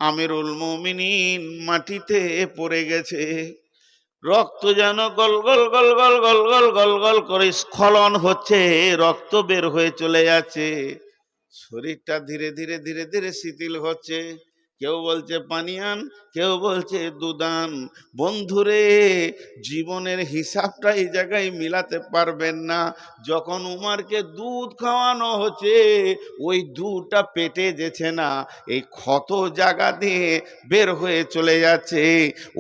Speaker 1: আমিরুল মুমিনিন মাটিতে পড়ে গেছে, রক্ত যেন গল গল গল গল গল গল গল গল করে স্খলন হচ্ছে, রক্ত বের হয়ে চলে যাচ্ছে, শরীরটা ধীরে ধীরে ধীরে ধীরে শিথিল হচ্ছে। কেউ বলছে পানি আন, কেউ বলছে দুধ আন। বন্ধুরে, জীবনের হিসাবটা এই জায়গায় মিলাতে পারবেন না। যখন উমারকে দুধ খাওয়ানো হচ্ছে, ওই দুধটা পেটে যেছে না, এই ক্ষত জায়গা দিয়ে বের হয়ে চলে যাচ্ছে।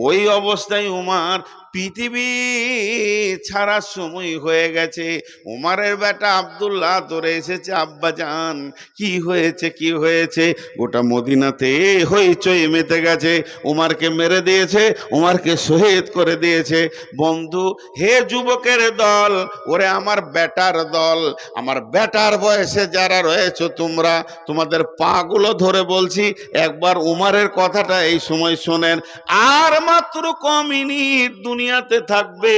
Speaker 1: ওই অবস্থায় উমার পৃথিবী ছাড়ার সময় হয়ে গেছে। উমারের বেটা আব্দুল্লাহ ধরে এসেছে, আব্বা জান কি হয়েছে, কি হয়েছে? গোটা মদিনাতে হইচই মেতে গেছে, উমারকে মেরে দিয়েছে, উমারকে শহীদ করে দিয়েছে। বন্ধু, হে যুবকের দল, ওরে আমার বেটার দল, আমার বেটার বয়সে যারা রয়েছে তোমরা, তোমাদের পাগুলো ধরে বলছি, একবার উমারের কথাটা এই সময় শোনেন। আর মাত্র ক মিনিট দুনিয়াতে থাকবে,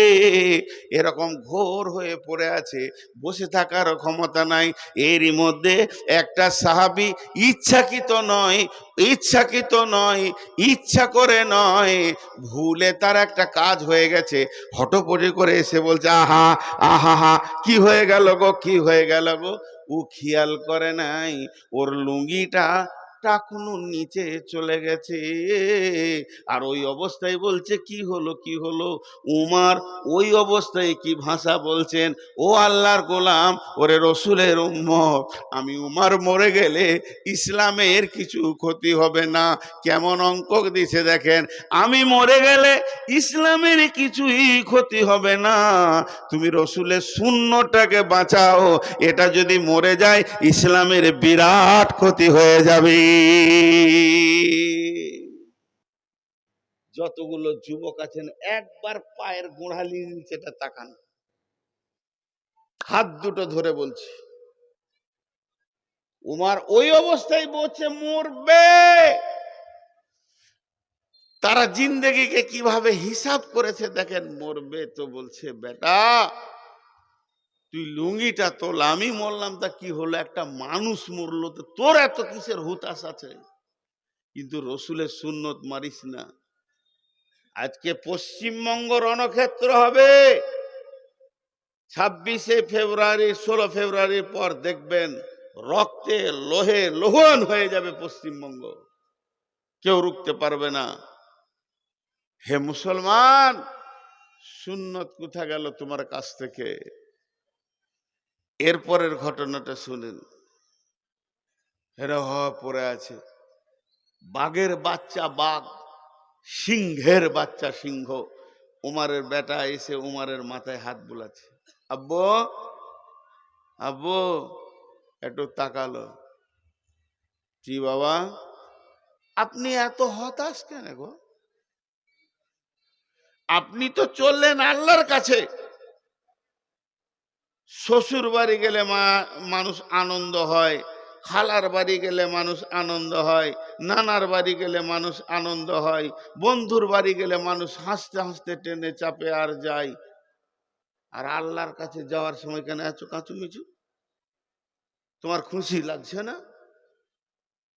Speaker 1: এরকম ঘোর হয়ে পড়ে আছে, বসে থাকার ক্ষমতা নাই। এরই মধ্যে একটা সাহাবী ইচ্ছাকৃত নয়, ইচ্ছাকৃত নয়, ইচ্ছা করে নয়, ভুলে তার একটা কাজ হয়ে গেছে, হটপটি করে এসে বলছে, আহা আহা হা, কি হয়ে গেল গো, কি হয়ে গেল গো? ও খেয়াল করে নাই ওর লুঙ্গিটা টাকনুর নিচে চলে গেছে। আর ওই অবস্থায় বলছে, কি হলো, কি হলো? উমার ওই অবস্থায় কি ভাষা বলছেন, ও আল্লাহর গোলাম, ওরে রসুলের উম্মত, আমি উমার মরে গেলে ইসলামের কিছু ক্ষতি হবে না। কেমন অঙ্ক দিছে দেখেন, আমি মরে গেলে ইসলামের কিছুই ক্ষতি হবে না, তুমি রসুলের সুন্নতটাকে বাঁচাও, এটা যদি মরে যায় ইসলামের বিরাট ক্ষতি হয়ে যাবে। যতগুলো যুবক আছেন একবার পায়ের গোড়ালি নিচেটা তাকান, হাত দুটো ধরে বলছি, উমার ওই অবস্থায় বলছে মরবে। তারা জিন্দেগিকে কিভাবে হিসাব করেছে দেখেন, মরবে তো বলছে, বেটা তুই লুঙ্গিটা তোল, আমি মরলাম তা কি হলো, একটা মানুষ মরলো তো তোর এত কিসের হুতাশ আছে? কিন্তু রসুলের সুন্নত মারিস না। আজকে পশ্চিমবঙ্গ রণক্ষেত্র হবে, 26শে ফেব্রুয়ারি 16 ফেব্রুয়ারির পর দেখবেন রক্তে লোহে লোহন হয়ে যাবে পশ্চিমবঙ্গ, কেউ রুখতে পারবে না। হে মুসলমান, সুন্নত কোথা গেল তোমার কাছ থেকে? এরপরের ঘটনাটা শুনেন। এরা পড়ে আছে, বাঘের বাচ্চা বাঘ, সিংহের বাচ্চা সিংহ। উমারের বেটা এসে উমারের মাথায় হাত বুলাচ্ছে, আব্বু আব্বু, একটু তাকালো। কি বাবা, আপনি এত হতাশ কেন গো? আপনি তো চললেন আল্লাহর কাছে। শ্বশুর বাড়ি গেলে মানুষ আনন্দ হয়, খালার বাড়ি গেলে মানুষ আনন্দ হয়, নানার বাড়ি গেলে মানুষ আনন্দ হয়, বন্ধুর বাড়ি গেলে মানুষ হাসতে হাসতে টেনে চাপে আর যায়। আর আল্লাহর কাছে যাওয়ার সময় কেন এত কাঁচুমিচু? তোমার খুশি লাগছে না?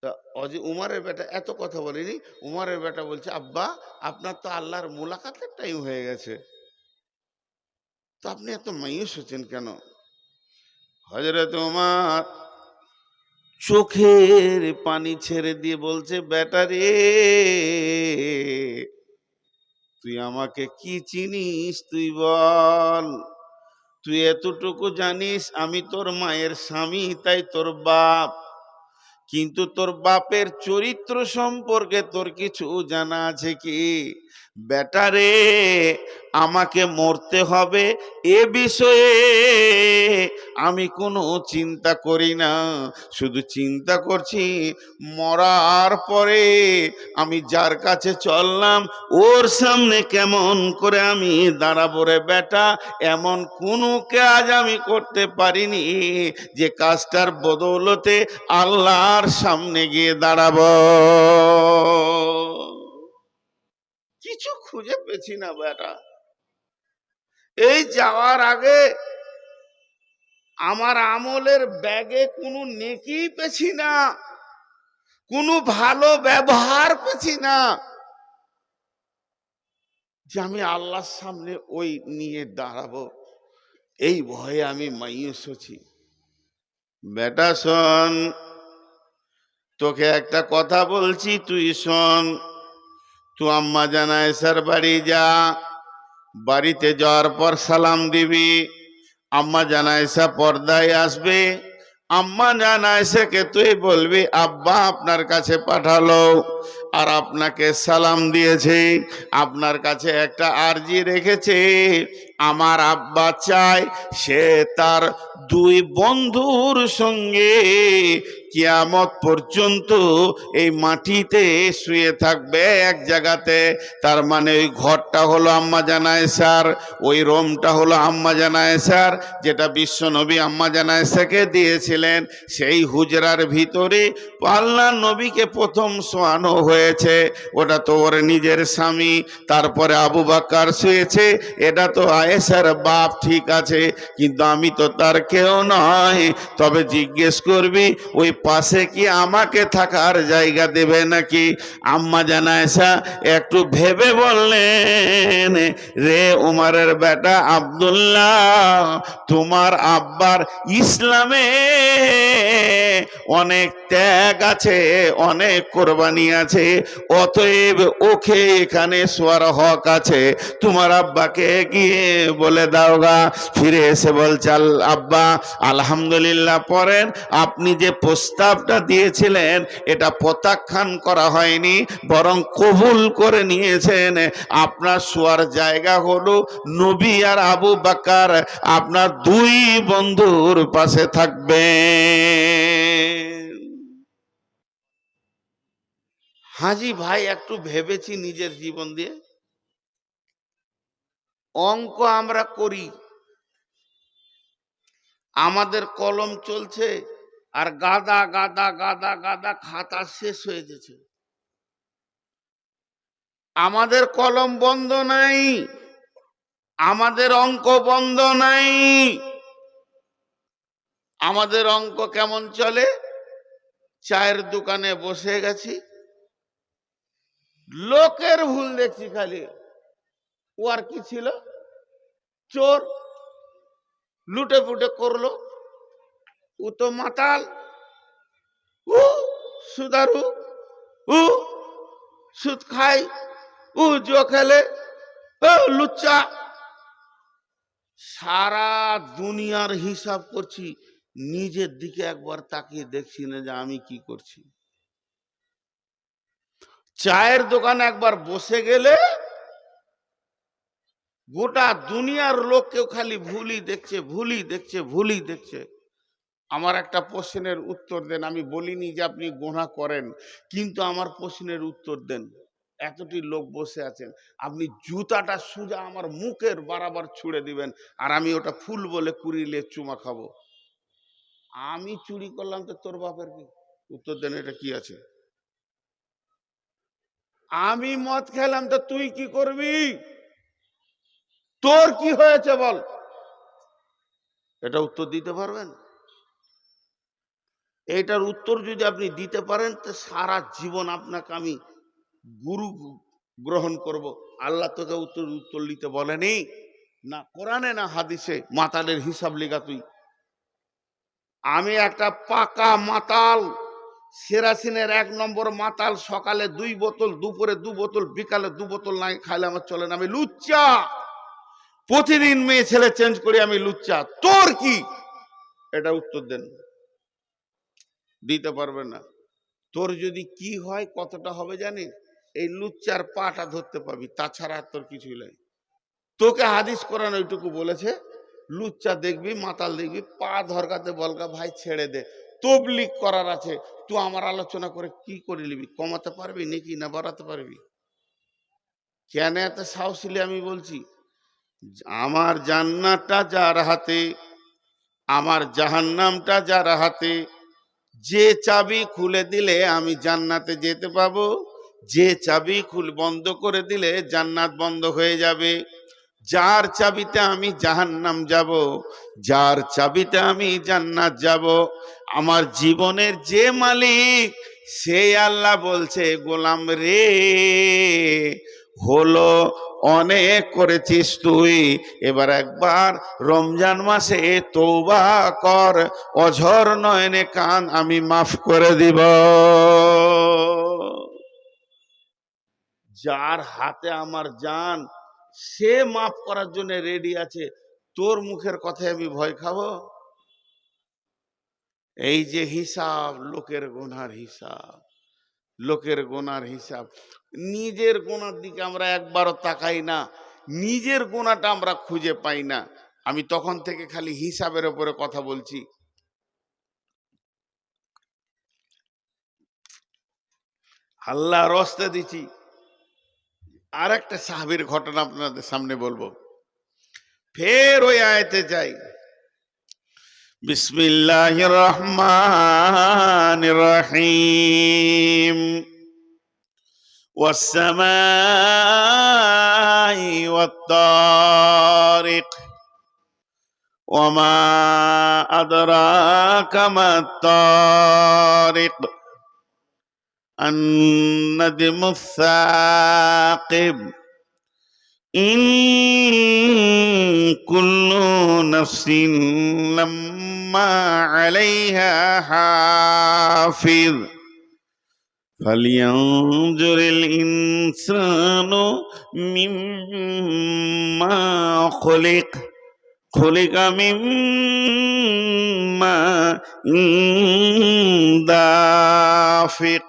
Speaker 1: তা অজি উমারের বেটা এত কথা বলেনি। উমারের বেটা বলছে, আব্বা আপনার তো আল্লাহর মোলাকাতের টাইম হয়ে গেছে, তো আপনি এত মায়ুস হচ্ছেন কেন? হযরত উমার চোখের পানি ছেড়ে দিয়ে বলছে, বেটা রে, তুই আমাকে কি চিনিস তুই বল? তুই এতটুকু জানিস আমি তোর মায়ের স্বামী, তাই তোর বাপ, কিন্তু তোর বাপের চরিত্র সম্পর্কে তোর কিছু জানা আছে কি? বেটারে, আমাকে মরতে হবে এ বিষয়ে আমি কোনো চিন্তা করি না, শুধু চিন্তা করছি মরার পরে আমি যার কাছে চললাম ওর সামনে কেমন করে আমি দাঁড়াবো রে বেটা। এমন কোনো কাজ আমি করতে পারিনি যে কাজটার বদৌলতে আল্লাহর সামনে গিয়ে দাঁড়াবো। কিছু খুঁজে পেছি না বেটা, এই যাওয়ার আগে আমার আমলের ব্যাগে কোনো নেকি পেছি না, কোনো ভালো ব্যবহার পেছি না যে আমি আল্লাহর সামনে ওই নিয়ে দাঁড়াবো। এই ভয়ে আমি মাইয়ুস হচ্ছি। বেটা শোন, তোকে একটা কথা বলছি, তুই শোন। তুই আম্মা জান আয়েশার বাড়ি যা, বাড়িতে যাওয়ার পর সালাম দিবি। আম্মা জান আয়েশা পর্দায় আসবে। আম্মা জান আয়েশাকে তুই বলবি আব্বা আপনার কাছে পাঠালো আর আপনাকে সালাম দিয়েছে, আপনার কাছে একটা আরজি রেখেছে। আমার আব্বা চায় সে তার দুই বন্ধুর সঙ্গে কিয়ামত পর্যন্ত এই মাটিতে শুয়ে থাকবে এক জায়গাতে। তার মানে ওই ঘরটা হলো আম্মা জান আয়েশার, ওই রুমটা হলো আম্মা জান আয়েশার, যেটা বিশ্বনবী আম্মা জান আয়েশাকে দিয়েছিলেন। সেই হুজরার ভিতরে আল্লাহর নবীকে প্রথম শোয়ানো হয়েছে। ওটা তো ওর নিজের স্বামী, তারপরে আবু বকর শুয়েছে। এটা তো আয়েশার বাপ, ঠিক আছে, কিন্তু আমি তো তার কেউ নয়। তবে জিজ্ঞেস করবি ওই পাশে কি আমাকে থাকার জায়গা দেবে নাকি? আম্মা জান আয়েশা একটু ভেবে বললেন, রে উমরের বেটা আব্দুল্লাহ, তোমার আব্বার ইসলামে অনেক ত্যাগ আছে, অনেক কোরবানি আছে, অতএব ওকে এখানে শোয়ার হক আছে। তোমার আব্বাকে গিয়ে বলে দাও গা। ফিরে এসে বলছে, আব্বা আলহামদুলিল্লাহ পড়েন, আপনি যে প্রস্তাবটা দিয়েছিলেন এটা প্রত্যাখ্যান করা হয়নি, বরং কবুল করে নিয়েছেন। আপনার শোয়ার জায়গা হলো নবী আর আবু বকর, আপনার দুই বন্ধুর পাশে থাকবে। হাজি ভাই একটু ভেবেছি নিজের জীবন দিয়ে। অঙ্ক আমরা করি, আমাদের কলম চলছে আর গাদা গাদা গাদা গাদা খাতা শেষ হয়ে গেছে। আমাদের কলম বন্ধ নাই, আমাদের অঙ্ক বন্ধ নাই। আমাদের অঙ্ক কেমন চলে? চায়ের দোকানে বসে গেছি, লোকের ভুল দেখছি খালি। ও আর কি ছিল? চোর, লুটে পুটে করলো। ও তো মাতাল, ও সুদারু, ও সুদ খায়, ও জুয়া খেলে, ও লুচ্চা। সারা দুনিয়ার হিসাব করছি, নিজের দিকে একবার তাকিয়ে দেখছি না যে আমি কি করছি। চায়ের দোকানে একবার বসে গেলে গোটা দুনিয়ার লোককেও খালি ভুলই দেখছে, ভুলই দেখছে, ভুলই দেখছে। আমার একটা প্রশ্নের উত্তর দেন। আমি বলিনি যে আপনি গুনাহ করেন, কিন্তু আমার প্রশ্নের উত্তর দেন। এতটি লোক বসে আছেন, আপনি জুতাটা সোজা আমার মুখের বরাবর ছুঁড়ে দিবেন আর আমি ওটা ফুল বলে কুড়িলে চুমা খাবো। আমি চুরি করলাম তো তোর বাপের কি? উত্তর দেন, এটা কি আছে? আমি মদ খেলাম তো তুই কি করবি? তোর কি হয়েছে বল? এটা উত্তর দিতে পারবেন? এইটার উত্তর যদি আপনি দিতে পারেন তো সারা জীবন আপনাকে আমি গুরু গ্রহণ করব। আল্লাহ তোকে উত্তর দিতে বলেনি, না কোরআনে না হাদিসে। মাতালের হিসাব লেখা তুই। আমি একটা পাকা মাতাল, সেরাসিনের 1 নম্বর মাতাল। সকালে 2 বোতল, দুপুরে 2 বোতল, বিকালে 2 বোতল না খাইলে আমার চলে না। আমি লুচ্চা, প্রতিদিন মেয়ে ছেলে চেঞ্জ করি, আমি লুচ্চা। তোর কি? এটা উত্তর দেন। দিতে পারবে না। তোর যদি কি হয়, কতটা হবে জানিস? এই লুচ্চার পাটা ধরতে পাবি, তাছাড়া তোর কিছুই নাই। তোকে হাদিস কোরআন ওইটুকু বলেছে, লুচ্চা দেখবি, মাতাল দেখবি, পা ধরকাতে বলকা ভাই ছেড়ে দে। তবলিগ করার আছে, তুই আমার আলোচনা করে কি করে নিবি? কমাতে পারবি নাকি না বাড়াতে পারবি? কেন এত সাহসিলে আমি বলছি, আমার জান্নাতটা যার হাতে, আমার জাহান্নামটা যার হাতে। যে চাবি খুলে দিলে আমি জান্নাতে যেতে পাবো, যে চাবি বন্ধ করে দিলে জান্নাত বন্ধ হয়ে যাবে। যার চাবিতে আমি জাহান্নাম যাব, যার চাবিতে আমি জান্নাত যাব। আমার জীবনের যে মালিক, সেই আল্লাহ বলছে, গোলাম রে, হলো অনেক করেছিস তুই, এবার একবার রমজান মাসে তওবা কর, অঝর নয়নে কান, আমি মাফ করে দিব। যার হাতে আমার জান, সে মাফ করার জন্য রেডি আছে, তোর মুখের কথায় আমি ভয় খাবো? এই যে হিসাব, লোকের গুনার হিসাব, লোকের গুনার হিসাব, নিজের গুনার দিকে আমরা একবারও তাকাই না, নিজের গুনাহটা আমরা খুঁজে পাই না। আমি তখন থেকে খালি হিসাবের উপরে কথা বলছি। আল্লাহর রাস্তা দিচ্ছি। আর একটা সাহাবীর ঘটনা আপনাদের সামনে বলবো, ফের ওই আয়াতে যাই। বিসমিল্লাহির রহমানির রহিম। والسماء والطارق وما أدراك ما الطارق النجم الثاقب إن كل نفس لما عليها حافظ فلينظر الإنسان مما خلق خلق من ماء دافق।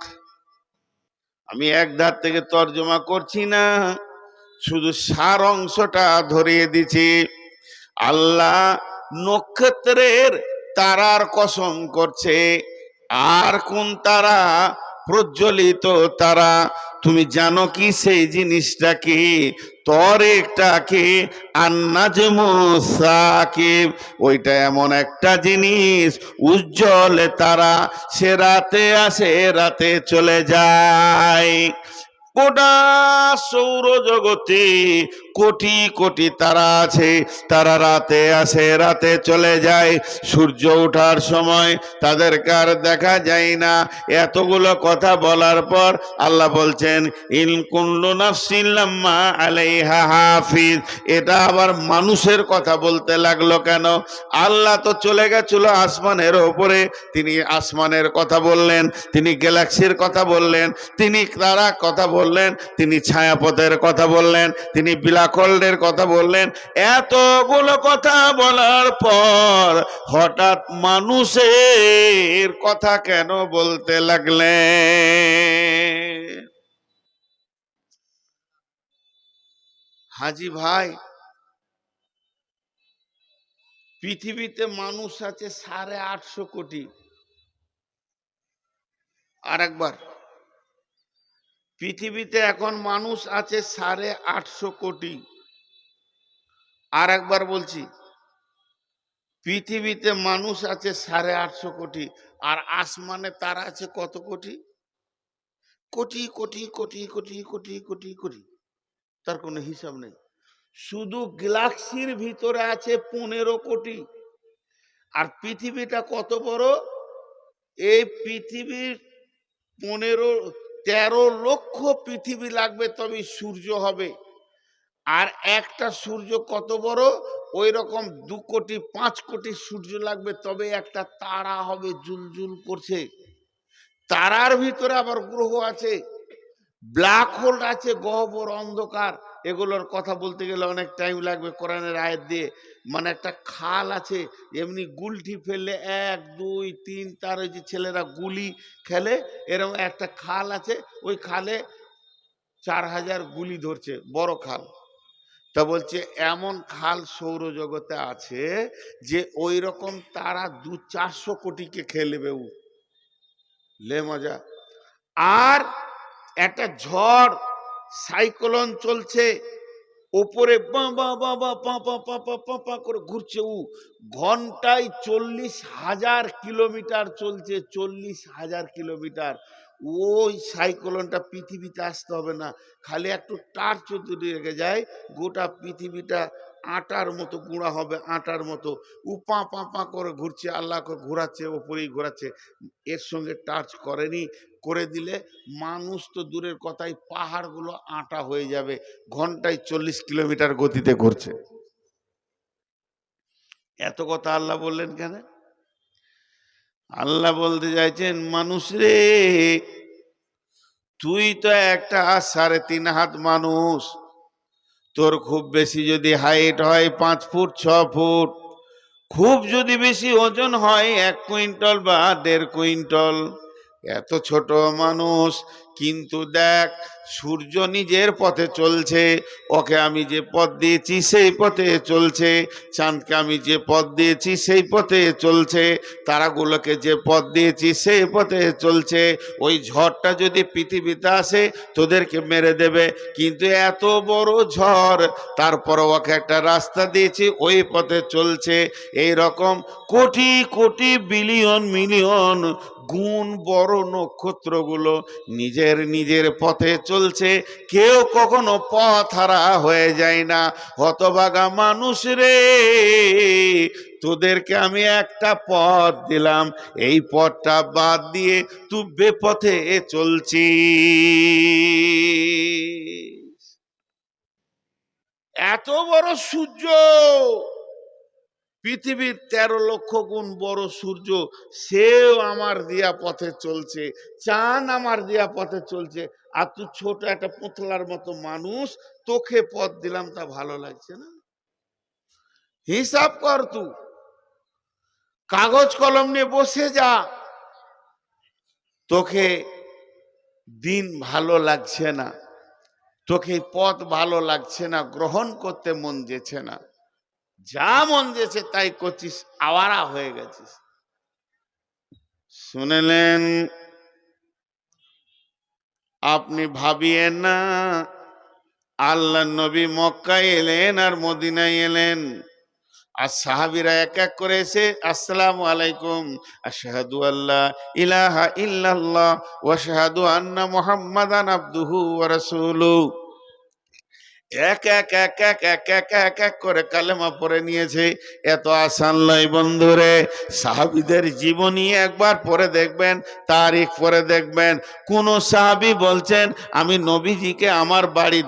Speaker 1: আমি এক ধার থেকে তর্জমা করছি না, শুধু সার অংশটা ধরিয়ে দিছি। আল্লাহ নক্ষত্রের তারার কসম করছে। আর কোন তারা? প্রজ্বলিত তারা। তুমি জানো কি সেই জিনিসটা কি? তরিকটা কি? আন-নাজমু সাকিব। ওইটা এমন একটা জিনিস, উজ্জ্বল তারা, সে রাতে আসে, রাতে চলে যায়। গোটা সৌরজগতে কোটি কোটি তারা আছে, তারা রাতে আসে, রাতে চলে যায়। সূর্য ওঠার সময় তাদেরকে আর দেখা যায় না। এতগুলো কথা বলার পর আল্লাহ বলছেন, ইন কুল্লু নাফসিন লাম্মা আলাইহা হাফিজ। এটা আবার মানুষের কথা বলতে লাগলো কেন? আল্লাহ তো চলে গেছিল আসমানের ওপরে, তিনি আসমানের কথা বললেন, তিনি গ্যালাক্সির কথা বললেন, তিনি তারা কথা বললেন, তিনি ছায়াপথের কথা বললেন, তিনি ব্ল্যাক হোলের কথা বললেন। এতগুলো কথা বলার পর হঠাৎ মানুষের কথা কেন বলতে লাগলেন? হাজি ভাই, পৃথিবীতে মানুষ আছে 850 কোটি। আর একবার, পৃথিবীতে এখন মানুষ আছে 850 কোটি। আর একবার বলছি, পৃথিবীতে মানুষ আছে 850 কোটি। আর আসমানে তারা আছে কত কোটি? কোটি কোটি কোটি কোটি কোটি কোটি কোটি, তার কোনো হিসাব নেই। শুধু গ্যালাক্সির ভিতরে আছে 15 কোটি। আর পৃথিবীটা কত বড়? এই পৃথিবীর 13 লক্ষ পৃথিবী লাগবে তবে সূর্য হবে। আর একটা সূর্য কত বড়? ওই রকম 2 কোটি 5 কোটি সূর্য লাগবে তবে একটা তারা হবে, জুলজুল করছে। তারার ভিতরে আবার গ্রহ আছে, ব্ল্যাক হোল আছে, গহ্বর অন্ধকার। এগুলোর কথা বলতে গেলে অনেক টাইম লাগবে কোরআনের আয়াত দিয়ে। মানে একটা খাল আছে, এমনি গুলটি ফেললে 1 2 3, তার ওই যে ছেলেরা গুলি খেলে, এরকম একটা খাল আছে, ওই খালে 4000 গুলি ধরছে, বড় খাল। তা বলছে এমন খাল সৌরজগতে আছে যে ওই রকম তারা 200-400 কোটিকে খেলবে ও, লে মজা। আর একটা ঝড় সাইক্লোন চলছে, ওপরে বা বা বা বা পা পা পা পা পা পা করে ঘুরছে। ও ঘন্টায় 40,000 কিলোমিটার চলছে, 40,000 কিলোমিটার। ওই সাইক্লোনটা পৃথিবীতে আসতে হবে না, খালি একটু টার্চ যদি রেখে যায় গোটা পৃথিবীটা আটার মতো গুঁড়া হবে, আটার মতো। ও পা পা পা করে ঘুরছে, আল্লাহকে ঘোরাচ্ছে, ওপরেই ঘোরাচ্ছে। এর সঙ্গে টাচ করেনি, করে দিলে মানুষ তো দূরের কথাই, পাহাড়গুলো আটা হয়ে যাবে। ঘন্টায় 40 কিলোমিটার গতিতে ঘুরছে। এত কথা আল্লাহ বললেন কেন? আল্লাহ বলতে চাইছেন, মানুষ রে, তুই তো একটা 3.5 হাত মানুষ, তোর খুব বেশি যদি হাইট হয় 5 ফুট 6 ফুট, খুব যদি বেশি ওজন হয় 1 কুইন্টাল বা 1.5 কুইন্টাল, এত ছোট মানুষ, কিন্তু দেখ সূর্য নিজের পথে চলছে, ওকে আমি যে পথ দিয়েছি সেই পথে চলছে, চাঁদকে আমি যে পথ দিয়েছি সেই পথে চলছে, তারাগুলোকে যে পথ দিয়েছি সেই পথে চলছে। ওই ঝড়টা যদি পৃথিবীতে আসে তোদেরকে মেরে দেবে, কিন্তু এত বড় ঝড়, তারপর ওকে একটা রাস্তা দিয়েছি, ওই পথে চলছে। এই রকম কোটি কোটি বিলিয়ন মিলিয়ন গুণ বড় নক্ষত্রগুলো নিজের নিজের পথে চলছে, কেউ কখনো পথ হারা হয়ে যায় না। হতভাগা মানুষ রে, তোদেরকে আমি একটা পথ দিলাম, এই পথটা বাদ দিয়ে তুই বেপথে চলছিস। এত বড় সূর্য, পৃথিবীর 13 লক্ষ গুণ বড় সূর্য, সেও আমার দিয়া পথে চলছে, চাঁদ আমার দিয়া পথে চলছে, আর তুই ছোট একটা পুতলার মতো মানুষ, তোকে পথ দিলাম, তা ভালো লাগছে না? হিসাব কর, তুই কাগজ কলম নিয়ে বসে যা, তোকে দিন ভালো লাগছে না, তোকে পথ ভালো লাগছে না, গ্রহণ করতে মন যেছে না, যা মন যেছে তাই করছিস, আওয়ারা হয়ে গেছিস। শুনলেন? আপনি ভাবিয়েন না, আল্লাহ নবী মক্কায় এলেন আর মদিনায় এলেন, আর সাহাবীরা এক এক করে এসে আসসালামু আলাইকুম, আশহাদু আল্লা ইলাহা ইল্লাল্লাহ ওয়া আশহাদু আন্না মুহাম্মাদান আবদুহু ওয়া রাসূলুহু, এক এক এক এক এক এক এক এক করে কালেমা পড়ে নিয়েছে। এত আসান নয় বন্ধুরে, সাহাবীদের জীবনী একবার পড়ে দেখবেন, তারিখ পড়ে দেখবেন, কোন সাহাবী বলছেন আমি নবীজিকে আমার বাড়ির